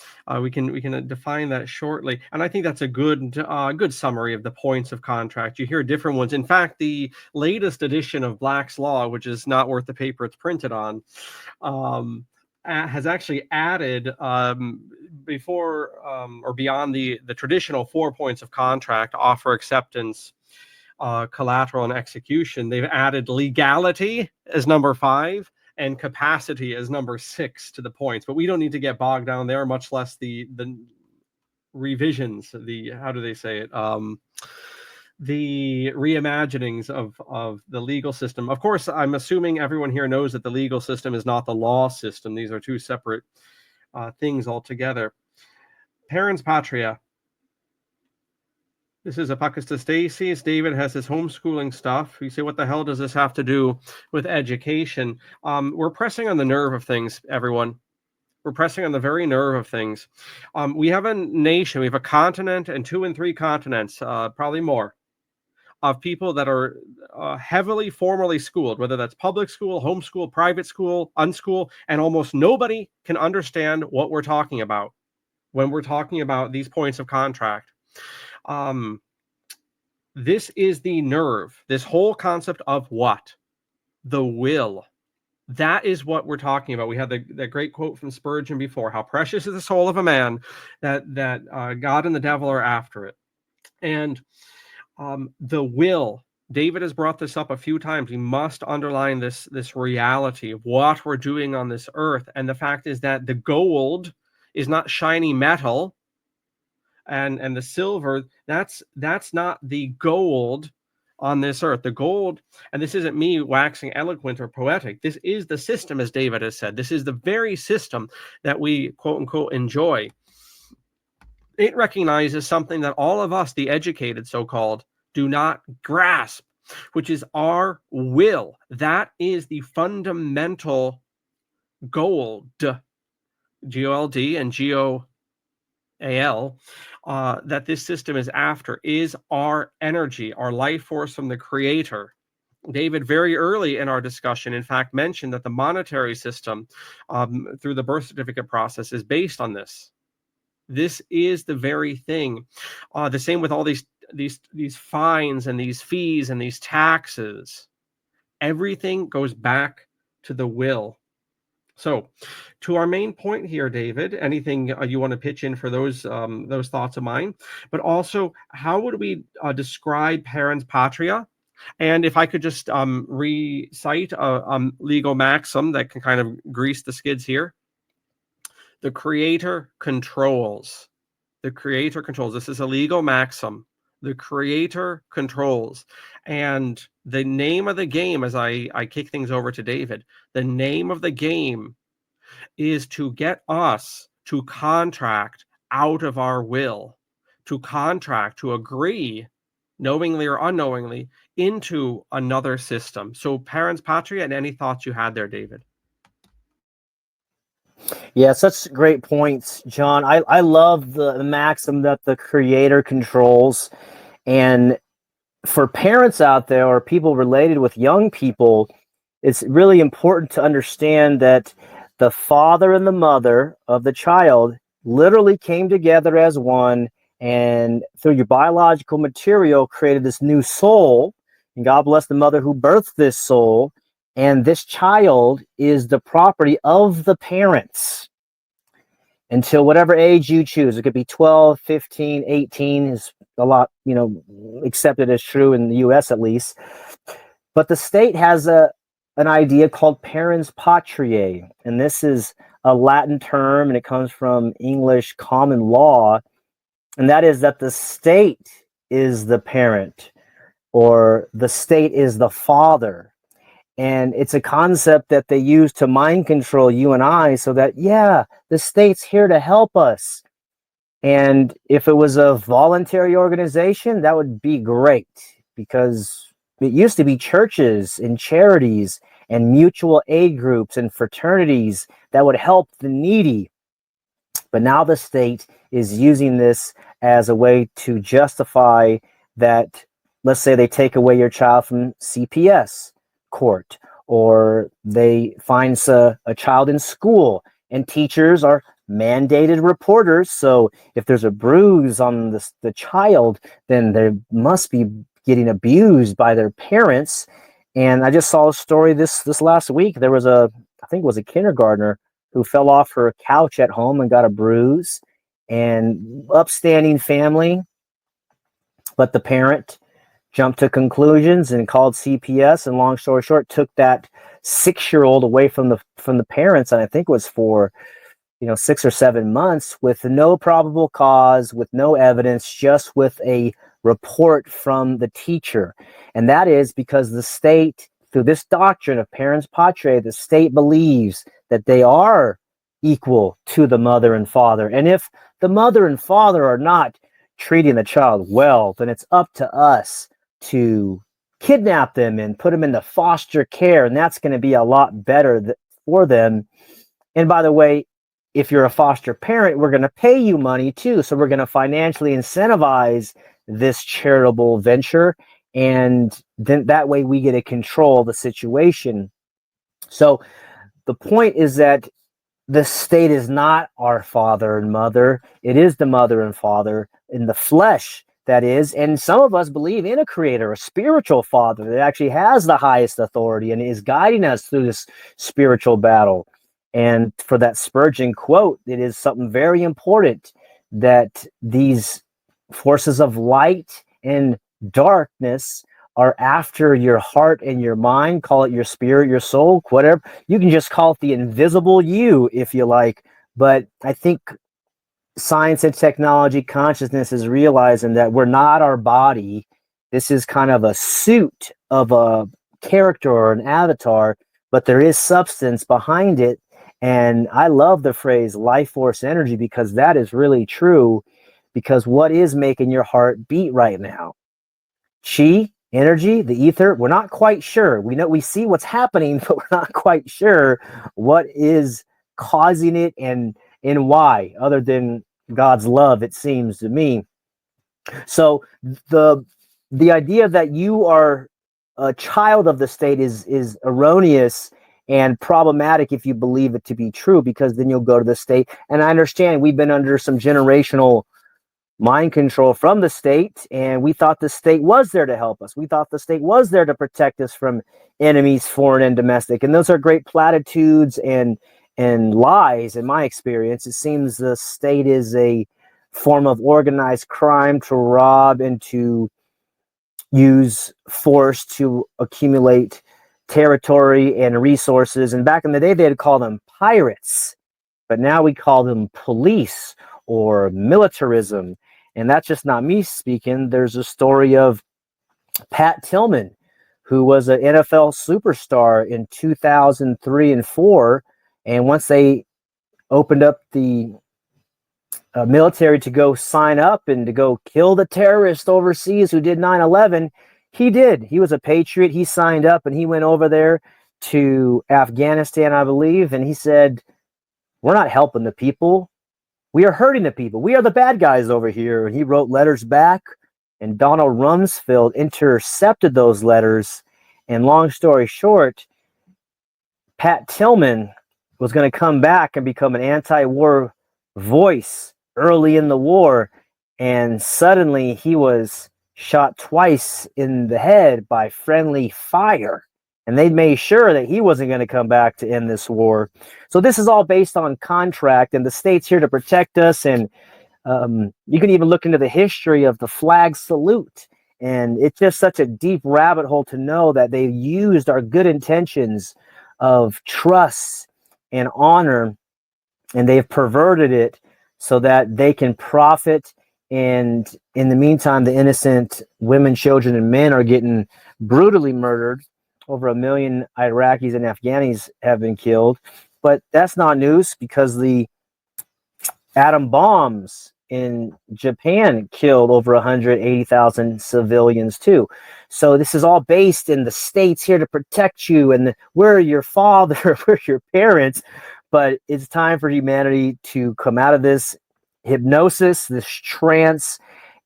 we can define that shortly. And I think that's a good summary of the points of contract. You hear different ones. In fact, the latest edition of Black's Law, which is not worth the paper it's printed on, has actually added before or beyond the traditional 4 points of contract: offer, acceptance, collateral, and execution. They've added legality as number 5 and capacity as number 6 to the points. But we don't need to get bogged down there, much less the revisions, how do they say it? The reimaginings of the legal system. Of course, I'm assuming everyone here knows that the legal system is not the law system. These are two separate things altogether. Parens patria. This is Apocrypha Stasis. David has his homeschooling stuff. You say, what the hell does this have to do with education? We're pressing on the nerve of things, everyone. We're pressing on the very nerve of things. We have a nation, we have a continent, and 2 and 3 continents, probably more, of people that are heavily formally schooled, whether that's public school, homeschool, private school, unschool, and almost nobody can understand what we're talking about when we're talking about these points of contract. This is the nerve, this whole concept of what? The will. That is what we're talking about. We had that great quote from Spurgeon before: how precious is the soul of a man that God and the devil are after it. And the will, David has brought this up a few times. We must underline this reality of what we're doing on this earth. And the fact is that the gold is not shiny metal, and the silver, that's not the gold on this earth. The gold, and this isn't me waxing eloquent or poetic, this is the system, as David has said. This is the very system that we, quote unquote, enjoy. It recognizes something that all of us, the educated so-called, do not grasp, which is our will. That is the fundamental gold, G-O-L-D and G-O-A-L, that this system is after, is our energy, our life force from the Creator. David, very early in our discussion, in fact, mentioned that the monetary system through the birth certificate process is based on this. This is the very thing. The same with all these fines and these fees and these taxes. Everything goes back to the will. So, to our main point here, David, anything you want to pitch in for those thoughts of mine? But also, how would we describe parens patria? And if I could just recite a legal maxim that can kind of grease the skids here: the Creator controls. The Creator controls. This is a legal maxim. The Creator controls. And the name of the game, as I kick things over to David, the name of the game is to get us to contract out of our will, to contract, to agree, knowingly or unknowingly, into another system. So parens patria, and any thoughts you had there, David? Yeah, such great points, John. I love the maxim that the creator controls. And for parents out there or people related with young people, it's really important to understand that the father and the mother of the child literally came together as one, and through your biological material created this new soul. And God bless the mother who birthed this soul. And this child is the property of the parents until whatever age you choose. It could be 12, 15, 18 is a lot, accepted as true in the US at least. But the state has an idea called parens patriae, and this is a Latin term, and it comes from English common law, and that is that the state is the parent, or the state is the father. And it's a concept that they use to mind control you and I, so that, yeah, the state's here to help us. And if it was a voluntary organization, that would be great, because it used to be churches and charities and mutual aid groups and fraternities that would help the needy. But now the state is using this as a way to justify that. Let's say they take away your child from CPS court, or they find a child in school, and teachers are mandated reporters. So if there's a bruise on the child, then they must be getting abused by their parents. And I just saw a story this last week. There was I think it was a kindergartner who fell off her couch at home and got a bruise, and upstanding family, but the parent jumped to conclusions and called CPS, and long story short, took that 6-year-old away from the parents, and I think it was for 6 or 7 months, with no probable cause, with no evidence, just with a report from the teacher. And that is because the state, through this doctrine of parens patriae, the state believes that they are equal to the mother and father. And if the mother and father are not treating the child well, then it's up to us to kidnap them and put them into foster care, and that's going to be a lot better for them. And by the way, if you're a foster parent, we're going to pay you money too, so we're going to financially incentivize this charitable venture, and then that way we get to control the situation. So the point is that the state is not our father and mother. It is the mother and father in the flesh, that is. And some of us believe in a creator, a spiritual father that actually has the highest authority and is guiding us through this spiritual battle. And for that Spurgeon quote, it is something very important that these forces of light and darkness are after your heart and your mind. Call it your spirit, your soul, whatever. You can just call it the invisible you if you like. But I think science and technology, consciousness is realizing that we're not our body. This is kind of a suit of a character or an avatar, but there is substance behind it. And I love the phrase life force energy, because that is really true. Because what is making your heart beat right now? Chi, energy, the ether, we're not quite sure. We see what's happening, but we're not quite sure what is causing it and why, other than God's love, it seems to me. So the idea that you are a child of the state is erroneous and problematic if you believe it to be true, because then you'll go to the state. And I understand we've been under some generational mind control from the state, and we thought the state was there to help us. We thought the state was there to protect us from enemies, foreign and domestic. And those are great platitudes and lies. In my experience, it seems the state is a form of organized crime to rob and to use force to accumulate territory and resources. And back in the day, they'd call them pirates, but now we call them police or militarism. And that's just not me speaking. There's a story of Pat Tillman, who was an NFL superstar in 2003 and 4. And once they opened up the military to go sign up and to go kill the terrorist overseas who did 9/11, he did. He was a patriot. He signed up and he went over there to Afghanistan, I believe. And he said, we're not helping the people. We are hurting the people. We are the bad guys over here. And he wrote letters back, and Donald Rumsfeld intercepted those letters. And long story short, Pat Tillman was going to come back and become an anti-war voice early in the war. And suddenly he was shot twice in the head by friendly fire. And they made sure that he wasn't going to come back to end this war. So this is all based on contract, and the state's here to protect us. And you can even look into the history of the flag salute. And it's just such a deep rabbit hole to know that they've used our good intentions of trust and honor, and they've perverted it so that they can profit. And in the meantime, the innocent women, children, and men are getting brutally murdered. Over 1 million Iraqis and Afghanis have been killed. But that's not news, because the atom bombs in Japan killed over 180,000 civilians too. So this is all based in the states here to protect you, and we're your father, we're your parents. But it's time for humanity to come out of this hypnosis, this trance,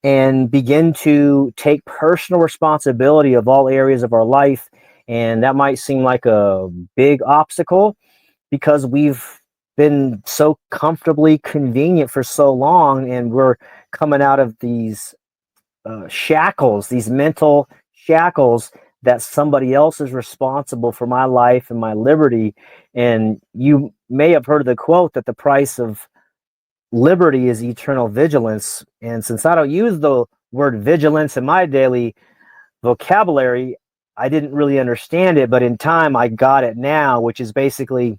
and begin to take personal responsibility of all areas of our life. And that might seem like a big obstacle, because we've been so comfortably convenient for so long, and we're coming out of these shackles, these mental shackles, that somebody else is responsible for my life and my liberty. And you may have heard of the quote that the price of liberty is eternal vigilance. And since I don't use the word vigilance in my daily vocabulary, I didn't really understand it, but in time I got it now, which is basically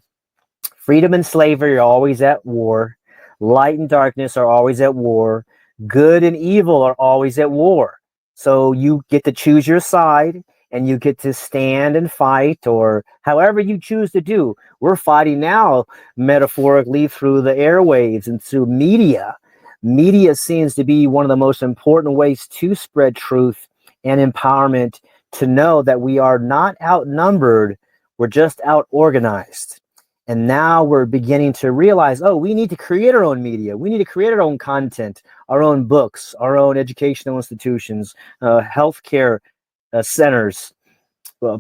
freedom and slavery are always at war. Light and darkness are always at war. Good and evil are always at war. So you get to choose your side, and you get to stand and fight, or however you choose to do. We're fighting now, metaphorically, through the airwaves and through media. Media seems to be one of the most important ways to spread truth and empowerment, to know that we are not outnumbered, we're just out organized. And now we're beginning to realize, oh, we need to create our own media. We need to create our own content, our own books, our own educational institutions, healthcare centers,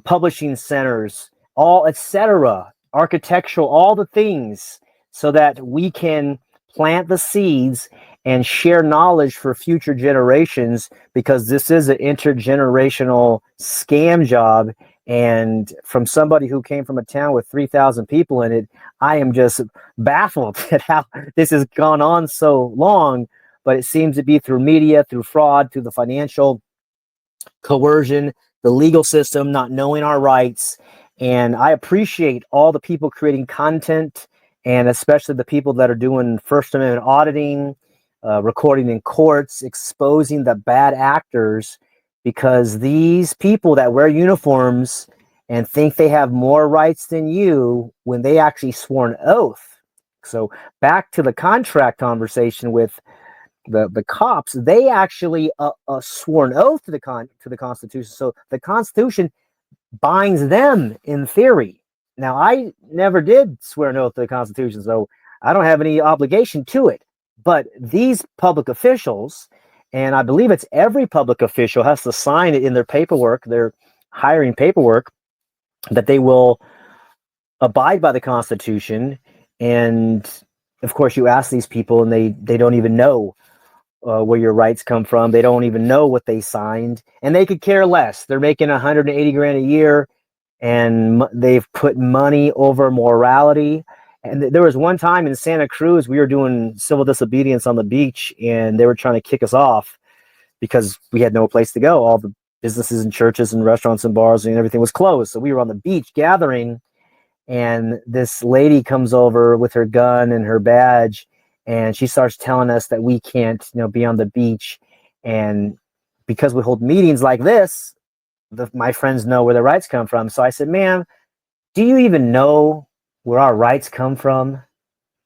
publishing centers, all, etc., architectural, all the things, so that we can plant the seeds and share knowledge for future generations, because this is an intergenerational scam job. And from somebody who came from a town with 3,000 people in it, I am just baffled at how this has gone on so long. But it seems to be through media, through fraud, through the financial coercion, the legal system, not knowing our rights. And I appreciate all the people creating content, and especially the people that are doing First Amendment auditing, recording in courts, exposing the bad actors, because these people that wear uniforms and think they have more rights than you, when they actually swore an oath. So back to the contract conversation with the cops, they actually swore an oath to the Constitution. So the Constitution binds them in theory. Now, I never did swear an oath to the Constitution, so I don't have any obligation to it. But these public officials, and I believe it's every public official, has to sign it in their paperwork, their hiring paperwork, that they will abide by the Constitution. And of course, you ask these people, and they don't even know where your rights come from. They don't even know what they signed, and they could care less. They're making 180 grand a year, and they've put money over morality. And there was one time in Santa Cruz, we were doing civil disobedience on the beach, and they were trying to kick us off because we had no place to go. All the businesses and churches and restaurants and bars and everything was closed. So we were on the beach gathering, and this lady comes over with her gun and her badge, and she starts telling us that we can't, be on the beach. And because we hold meetings like this, my friends know where their rights come from. So I said, ma'am, do you even know where our rights come from?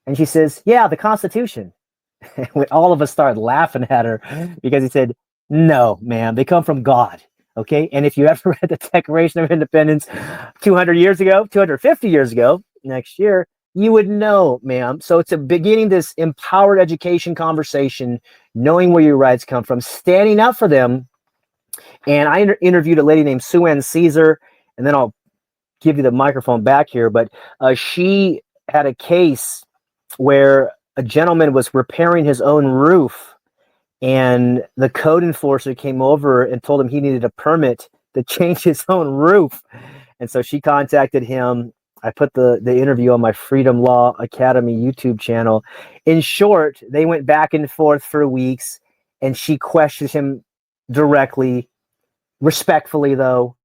And she says, yeah, the Constitution. And all of us started laughing at her, because he said, no, ma'am, they come from God. Okay. And if you ever read the Declaration of Independence 200 years ago, 250 years ago, next year, You would know, ma'am. So it's a beginning this empowered education conversation, knowing where your rights come from, standing up for them. And I interviewed a lady named Sue Ann Caesar, and then I'll give you the microphone back here. But she had a case where a gentleman was repairing his own roof, and the code enforcer came over and told him he needed a permit to change his own roof. And so she contacted him. I put the interview on my Freedom Law Academy YouTube channel. In short, they went back and forth for weeks, and she questioned him directly, respectfully, though.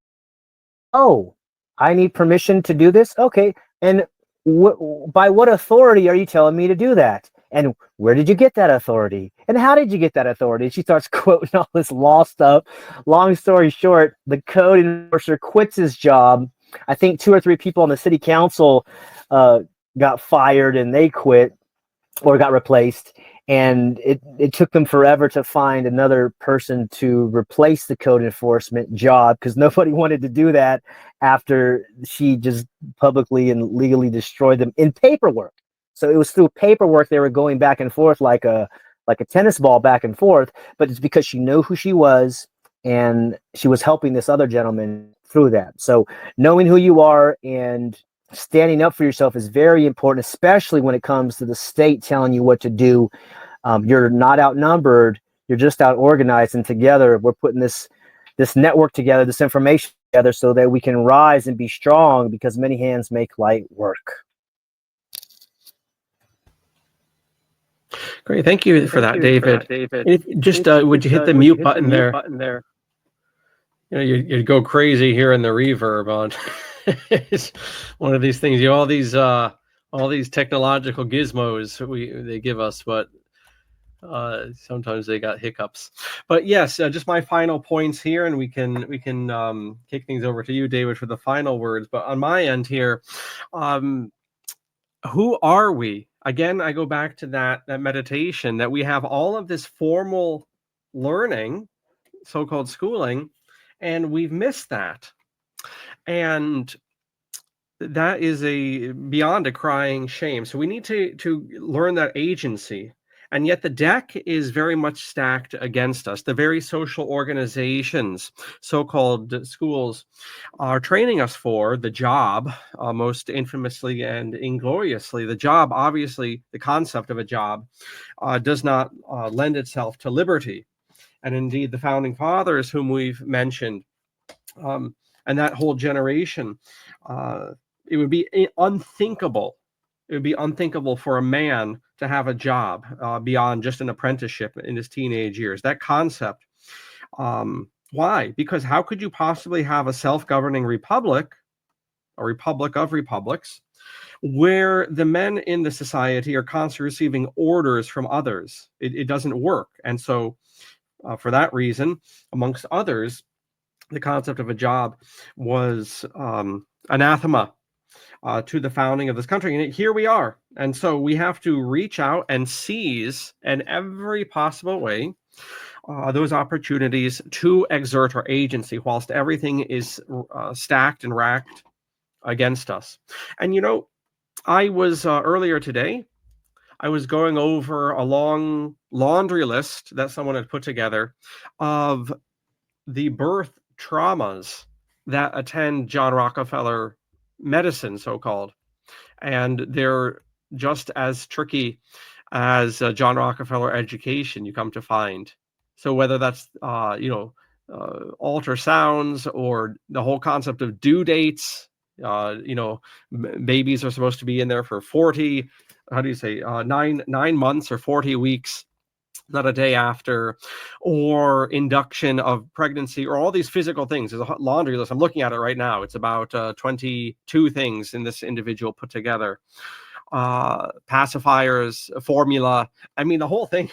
Oh, I need permission to do this? Okay. And by what authority are you telling me to do that? And where did you get that authority? And how did you get that authority? She starts quoting all this law stuff. Long story short, the code enforcer quits his job. I think 2 or 3 people on the city council got fired and they quit or got replaced. And it took them forever to find another person to replace the code enforcement job because nobody wanted to do that after she just publicly and legally destroyed them in paperwork. So it was through paperwork they were going back and forth like a tennis ball back and forth, but it's because she knew who she was and she was helping this other gentleman through that. So knowing who you are and standing up for yourself is very important, especially when it comes to the state telling you what to do. You're not outnumbered. You're just out organized, and together we're putting this network together, this information together, so that we can rise and be strong. Because many hands make light work. Great, thank you for that, David. Would you hit the mute button there? You know, you'd go crazy here in the reverb on. It's one of these things. All these technological gizmos they give us, but sometimes they got hiccups. But yes, just my final points here, and we can kick things over to you, David, for the final words. But on my end here, who are we? Again, I go back to that meditation, that we have all of this formal learning, so-called schooling, and we've missed that. And that is beyond a crying shame. So we need to learn that agency. And yet the deck is very much stacked against us. The very social organizations, so-called schools, are training us for the job, most infamously and ingloriously. The job, obviously, the concept of a job does not lend itself to liberty. And indeed, the founding fathers, whom we've mentioned, and that whole generation, it would be unthinkable. It would be unthinkable for a man to have a job beyond just an apprenticeship in his teenage years. That concept. Why? Because how could you possibly have a self-governing republic, a republic of republics, where the men in the society are constantly receiving orders from others? It doesn't work. And so for that reason, amongst others, the concept of a job was anathema to the founding of this country. And here we are. And so we have to reach out and seize in every possible way those opportunities to exert our agency whilst everything is stacked and racked against us. And, you know, I was earlier today, I was going over a long laundry list that someone had put together of the birth traumas that attend John Rockefeller medicine, so-called. And they're just as tricky as John Rockefeller education, you come to find. So whether that's, ultrasounds or the whole concept of due dates, babies are supposed to be in there for 40, 9 months or 40 weeks, not a day after, or induction of pregnancy, or all these physical things. There's a laundry list. I'm looking at it right now. It's about 22 things in this individual put together. Pacifiers, formula. I mean, the whole thing,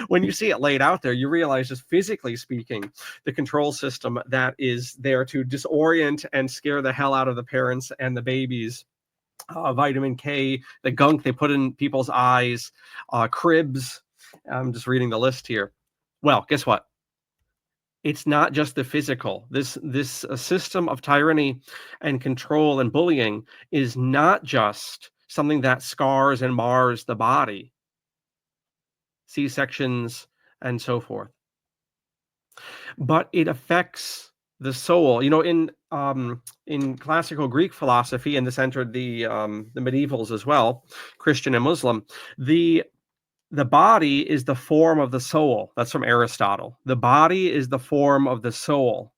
when you see it laid out there, you realize, just physically speaking, the control system that is there to disorient and scare the hell out of the parents and the babies. Vitamin K, the gunk they put in people's eyes, cribs. I'm just reading the list here. Well, guess what? It's not just the physical. This system of tyranny and control and bullying is not just something that scars and mars the body, C-sections and so forth. But it affects the soul. You know, in classical Greek philosophy, and this entered the medievals as well, Christian and Muslim, the body is the form of the soul. That's from Aristotle. The body is the form of the soul.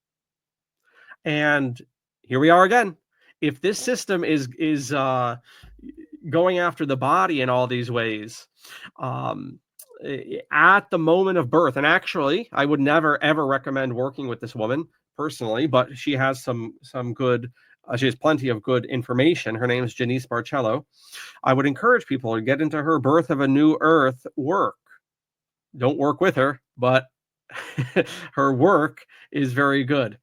And here we are again. If this system is going after the body in all these ways, at the moment of birth, and actually, I would never ever recommend working with this woman personally, but she has some good. She has plenty of good information. Her name is Janice Barcello. I would encourage people to get into her Birth of a New Earth work. Don't work with her, but her work is very good,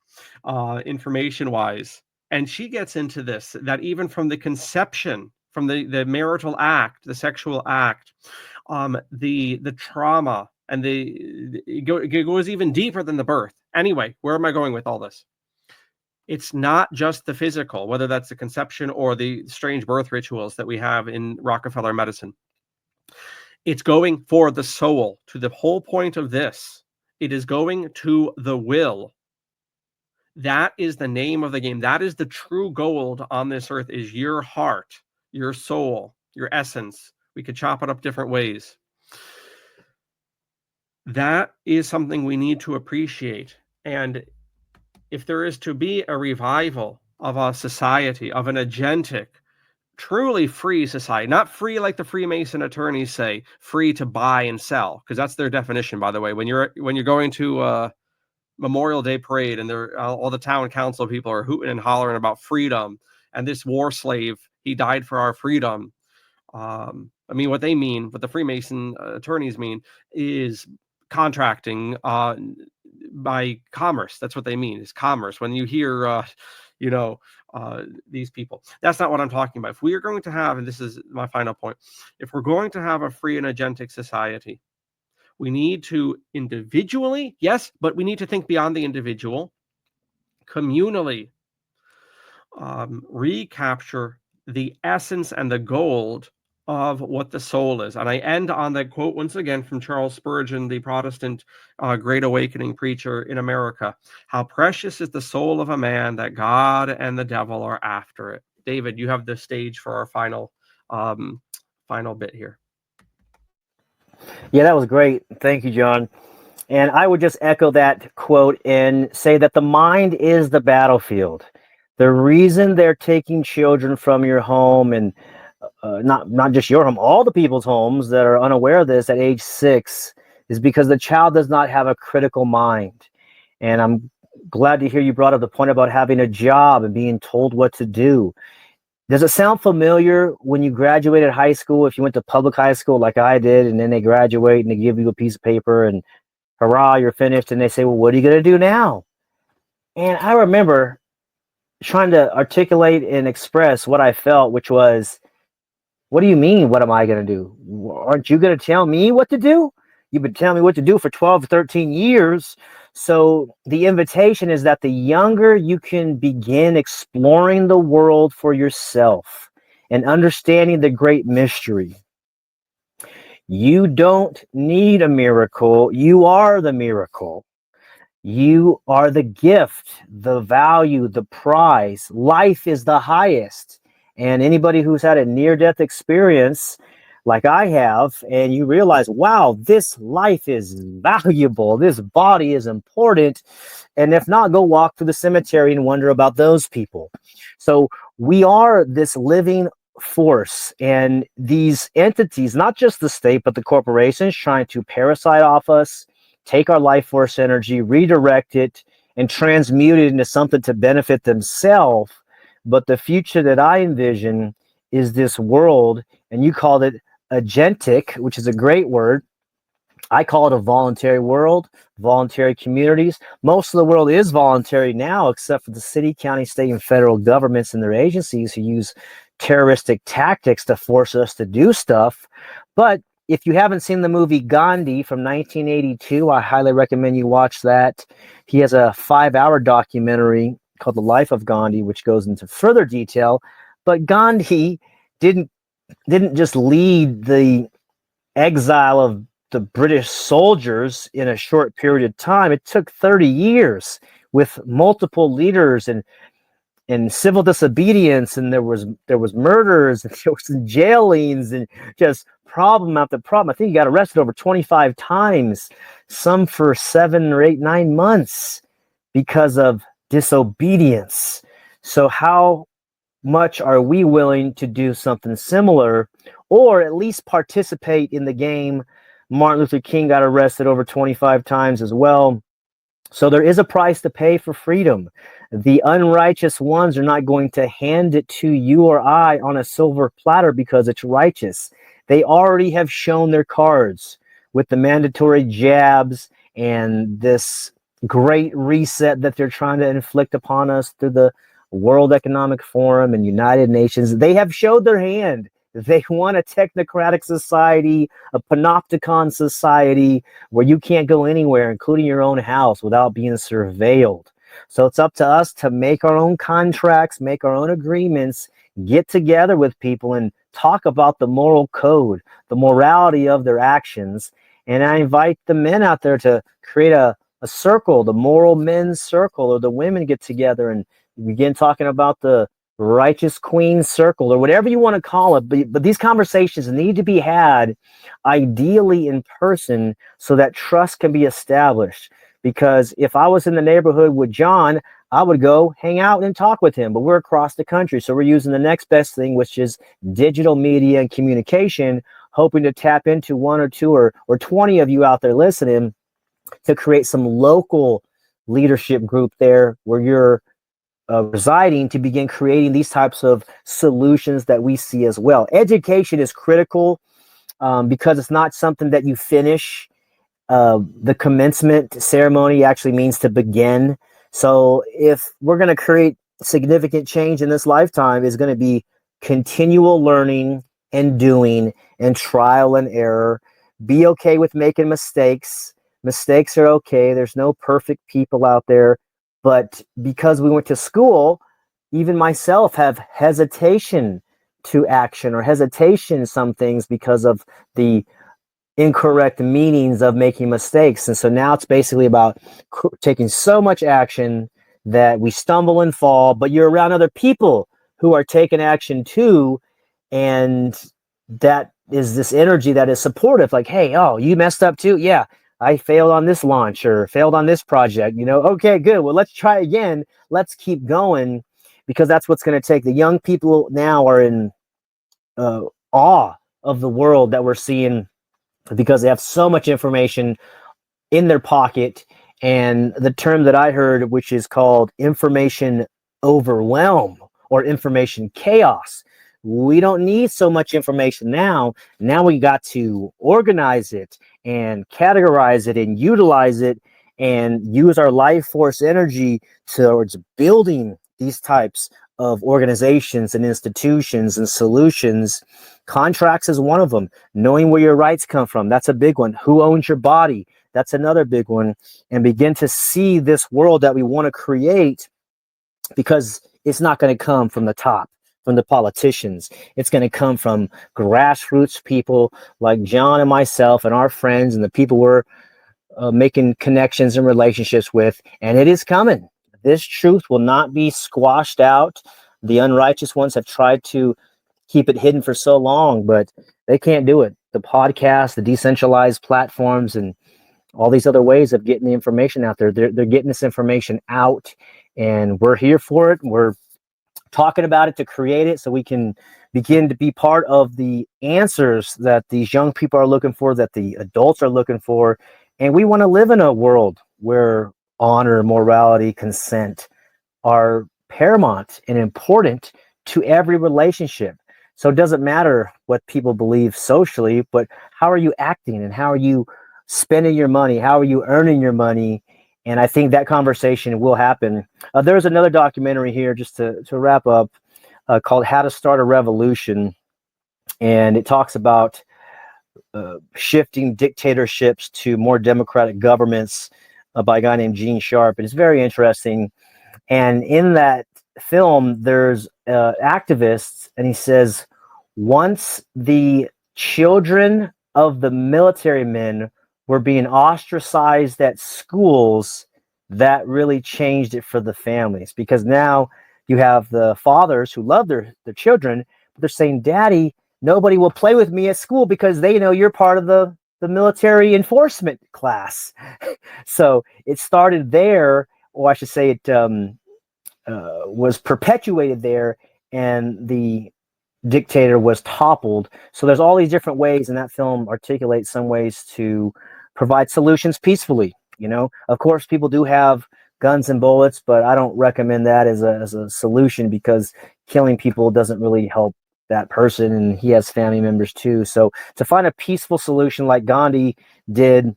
information-wise. And she gets into this, that even from the conception, from the marital act, the sexual act, the trauma, and it goes even deeper than the birth. Anyway, where am I going with all this? It's not just the physical, whether that's the conception or the strange birth rituals that we have in Rockefeller medicine. It's going for the soul. To the whole point of this, it is going to the will. That is the name of the game. That is the true gold on this earth, is your heart, your soul, your essence. We could chop it up different ways. That is something we need to appreciate. And if there is to be a revival of a society, of an agentic, truly free society, not free like the Freemason attorneys say, free to buy and sell, because that's their definition, by the way. When you're going to Memorial Day parade and all the town council people are hooting and hollering about freedom, and this war slave, he died for our freedom. I mean, what they mean, what the Freemason attorneys mean, is contracting by commerce. That's what they mean, is commerce. When you hear, these people, that's not what I'm talking about. If we are going to have, and this is my final point, if we're going to have a free and agentic society, we need to individually, yes, but we need to think beyond the individual, communally, recapture the essence and the gold of what the soul is. And I end on that quote once again from Charles Spurgeon, the Protestant Great Awakening preacher in America. How precious is the soul of a man that God and the devil are after it. David, you have the stage for our final bit here. Yeah, that was great. Thank you, John. And I would just echo that quote and say that the mind is the battlefield. The reason they're taking children from your home, and not just your home, all the people's homes that are unaware of this at age 6, is because the child does not have a critical mind. And I'm glad to hear you brought up the point about having a job and being told what to do. Does it sound familiar when you graduated high school, if you went to public high school like I did, and then they graduate and they give you a piece of paper and hurrah, you're finished, and they say, well, what are you going to do now? And I remember trying to articulate and express what I felt, which was, what do you mean, what am I going to do? Aren't you going to tell me what to do? You've been telling me what to do for 12 or 13 years. So the invitation is that the younger you can begin exploring the world for yourself and understanding the great mystery. You don't need a miracle. You are the miracle. You are the gift, the value, the prize. Life is the highest. And anybody who's had a near-death experience like I have, and you realize, wow, this life is valuable. This body is important. And if not, go walk through the cemetery and wonder about those people. So we are this living force, and these entities, not just the state, but the corporations, trying to parasite off us, take our life force energy, redirect it, and transmute it into something to benefit themselves. But the future that I envision is this world, and you called it agentic, which is a great word. I call it a voluntary world, voluntary communities. Most of the world is voluntary now, except for the city, county, state, and federal governments and their agencies who use terroristic tactics to force us to do stuff. But if you haven't seen the movie Gandhi from 1982, I highly recommend you watch that. He has a 5-hour documentary called The Life of Gandhi, which goes into further detail. But Gandhi didn't didn't just lead the exile of the British soldiers in a short period of time. It took 30 years with multiple leaders and civil disobedience, and there was murders, and there was jailings, and just problem after problem. I think he got arrested over 25 times, some for 7 or 8, 9 months because of disobedience. So how much are we willing to do something similar, or at least participate in the game? Martin Luther King got arrested over 25 times as well. So there is a price to pay for freedom. The unrighteous ones are not going to hand it to you or I on a silver platter because it's righteous. They already have shown their cards with the mandatory jabs and this great reset that they're trying to inflict upon us through the World Economic Forum and United Nations. They have showed their hand. They want a technocratic society, a panopticon society where you can't go anywhere, including your own house, without being surveilled. So it's up to us to make our own contracts, make our own agreements, get together with people and talk about the moral code, the morality of their actions. And I invite the men out there to create a circle, the moral men's circle, or the women get together and begin talking about the righteous queen circle, or whatever you want to call it. But these conversations need to be had ideally in person so that trust can be established. Because if I was in the neighborhood with John, I would go hang out and talk with him. But we're across the country, so we're using the next best thing, which is digital media and communication, hoping to tap into 1 or 2 or 20 of you out there listening to create some local leadership group there where you're residing, to begin creating these types of solutions that we see as well. Education is critical because it's not something that you finish. The commencement ceremony actually means to begin. So if we're going to create significant change in this lifetime, is going to be continual learning and doing and trial and error. Be okay with making mistakes. Mistakes are okay. There's no perfect people out there. But because we went to school, even myself have hesitation to action or hesitation in some things because of the incorrect meanings of making mistakes. And so now it's basically about taking so much action that we stumble and fall, but you're around other people who are taking action too. And that is this energy that is supportive. Like, hey, oh, you messed up too? Yeah. I failed on this launch or failed on this project, okay, good. Well, let's try again. Let's keep going, because that's what's going to take. The young people now are in awe of the world that we're seeing because they have so much information in their pocket. And the term that I heard, which is called information overwhelm or information chaos. We don't need so much information now. Now we got to organize it and categorize it and utilize it and use our life force energy towards building these types of organizations and institutions and solutions. Contracts is one of them. Knowing where your rights come from, that's a big one. Who owns your body? That's another big one. And begin to see this world that we want to create, because it's not going to come from the top, from the politicians. It's going to come from grassroots people like John and myself and our friends and the people we're making connections and relationships with. And it is coming. This truth will not be squashed out. The unrighteous ones have tried to keep it hidden for so long, but they can't do it. The podcast, the decentralized platforms, and all these other ways of getting the information out there, they're getting this information out, and we're here for it. We're talking about it to create it so we can begin to be part of the answers that these young people are looking for, that the adults are looking for. And we want to live in a world where honor, morality, consent are paramount and important to every relationship. So it doesn't matter what people believe socially, but how are you acting and how are you spending your money? How are you earning your money? And I think that conversation will happen. There's another documentary here, just to wrap up, called How to Start a Revolution. And it talks about shifting dictatorships to more democratic governments by a guy named Gene Sharp. And it's very interesting. And in that film, there's activists, and he says, Once the children of the military men were being ostracized at schools, that really changed it for the families, because now you have the fathers who love their children, but they're saying, Daddy, nobody will play with me at school because they know you're part of the military enforcement class. So it started there, or I should say it was perpetuated there, and the dictator was toppled. So there's all these different ways, and that film articulates some ways to provide solutions peacefully. Of course, people do have guns and bullets, but I don't recommend that as a solution, because killing people doesn't really help that person, and he has family members too. So to find a peaceful solution like Gandhi did,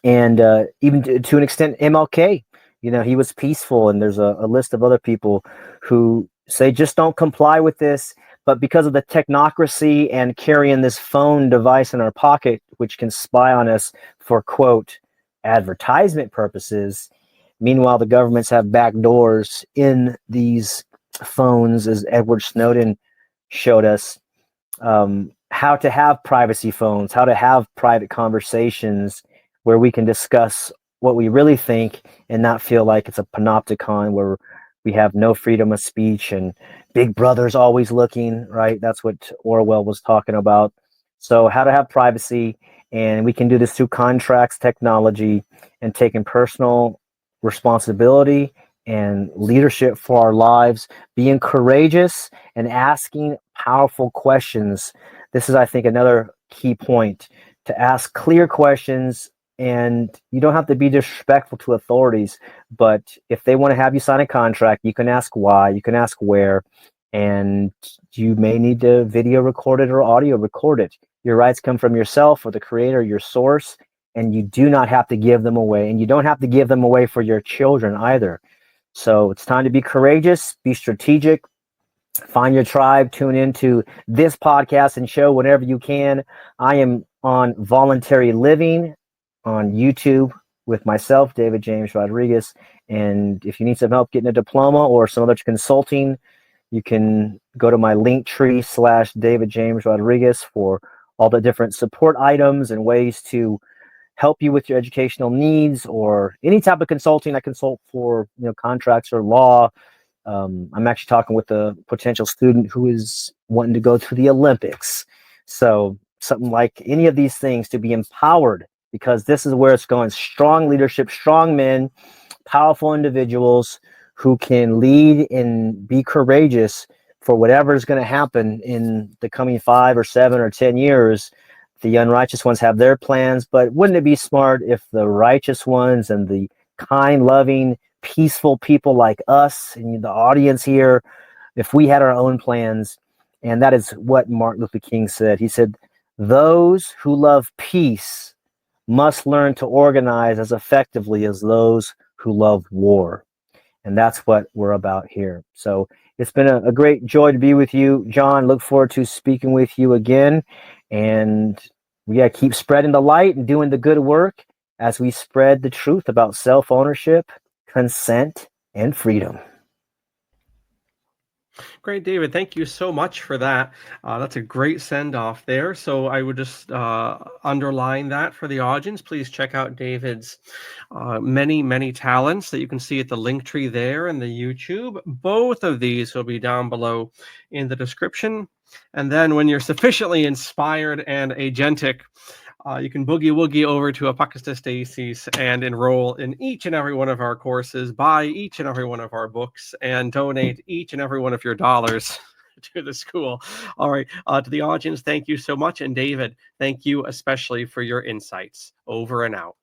and even to an extent MLK, he was peaceful, and there's a list of other people who say just don't comply with this. But because of the technocracy and carrying this phone device in our pocket, which can spy on us for, quote, advertisement purposes, meanwhile, the governments have back doors in these phones, as Edward Snowden showed us, how to have privacy phones, how to have private conversations where we can discuss what we really think and not feel like it's a panopticon where we have no freedom of speech and Big Brother's always looking, right? That's what Orwell was talking about. So how to have privacy, and we can do this through contracts, technology, and taking personal responsibility and leadership for our lives, being courageous and asking powerful questions. This is, I think, another key point, to ask clear questions. And you don't have to be disrespectful to authorities, but if they want to have you sign a contract, you can ask why, you can ask where, and you may need to video record it or audio record it. Your rights come from yourself or the creator, your source, and you do not have to give them away. And you don't have to give them away for your children either. So it's time to be courageous, be strategic, find your tribe, tune into this podcast and show whenever you can. I am on Voluntary Living on YouTube with myself, David James Rodriguez. And if you need some help getting a diploma or some other consulting, you can go to my Linktree /David James Rodriguez for all the different support items and ways to help you with your educational needs, or any type of consulting. I consult for contracts or law. I'm actually talking with a potential student who is wanting to go to the Olympics. So something like any of these things, to be empowered, because this is where it's going. Strong leadership, strong men, powerful individuals who can lead and be courageous for whatever is going to happen in the coming 5 or 7 or 10 years. The unrighteous ones have their plans, but wouldn't it be smart if the righteous ones and the kind, loving, peaceful people like us and the audience here, if we had our own plans? And that is what Martin Luther King said. He said, those who love peace must learn to organize as effectively as those who love war. And that's what we're about here. So it's been a great joy to be with you, John. Look forward to speaking with you again. And we got to keep spreading the light and doing the good work as we spread the truth about self-ownership, consent, and freedom. Great, David. Thank you so much for that. That's a great send-off there. So I would just underline that for the audience. Please check out David's many, many talents that you can see at the link tree there and the YouTube. Both of these will be down below in the description. And then when you're sufficiently inspired and agentic, you can boogie woogie over to Apocrypha Stacey's and enroll in each and every one of our courses, buy each and every one of our books, and donate each and every one of your dollars to the school. All right. To the audience, thank you so much. And David, thank you especially for your insights. Over and out.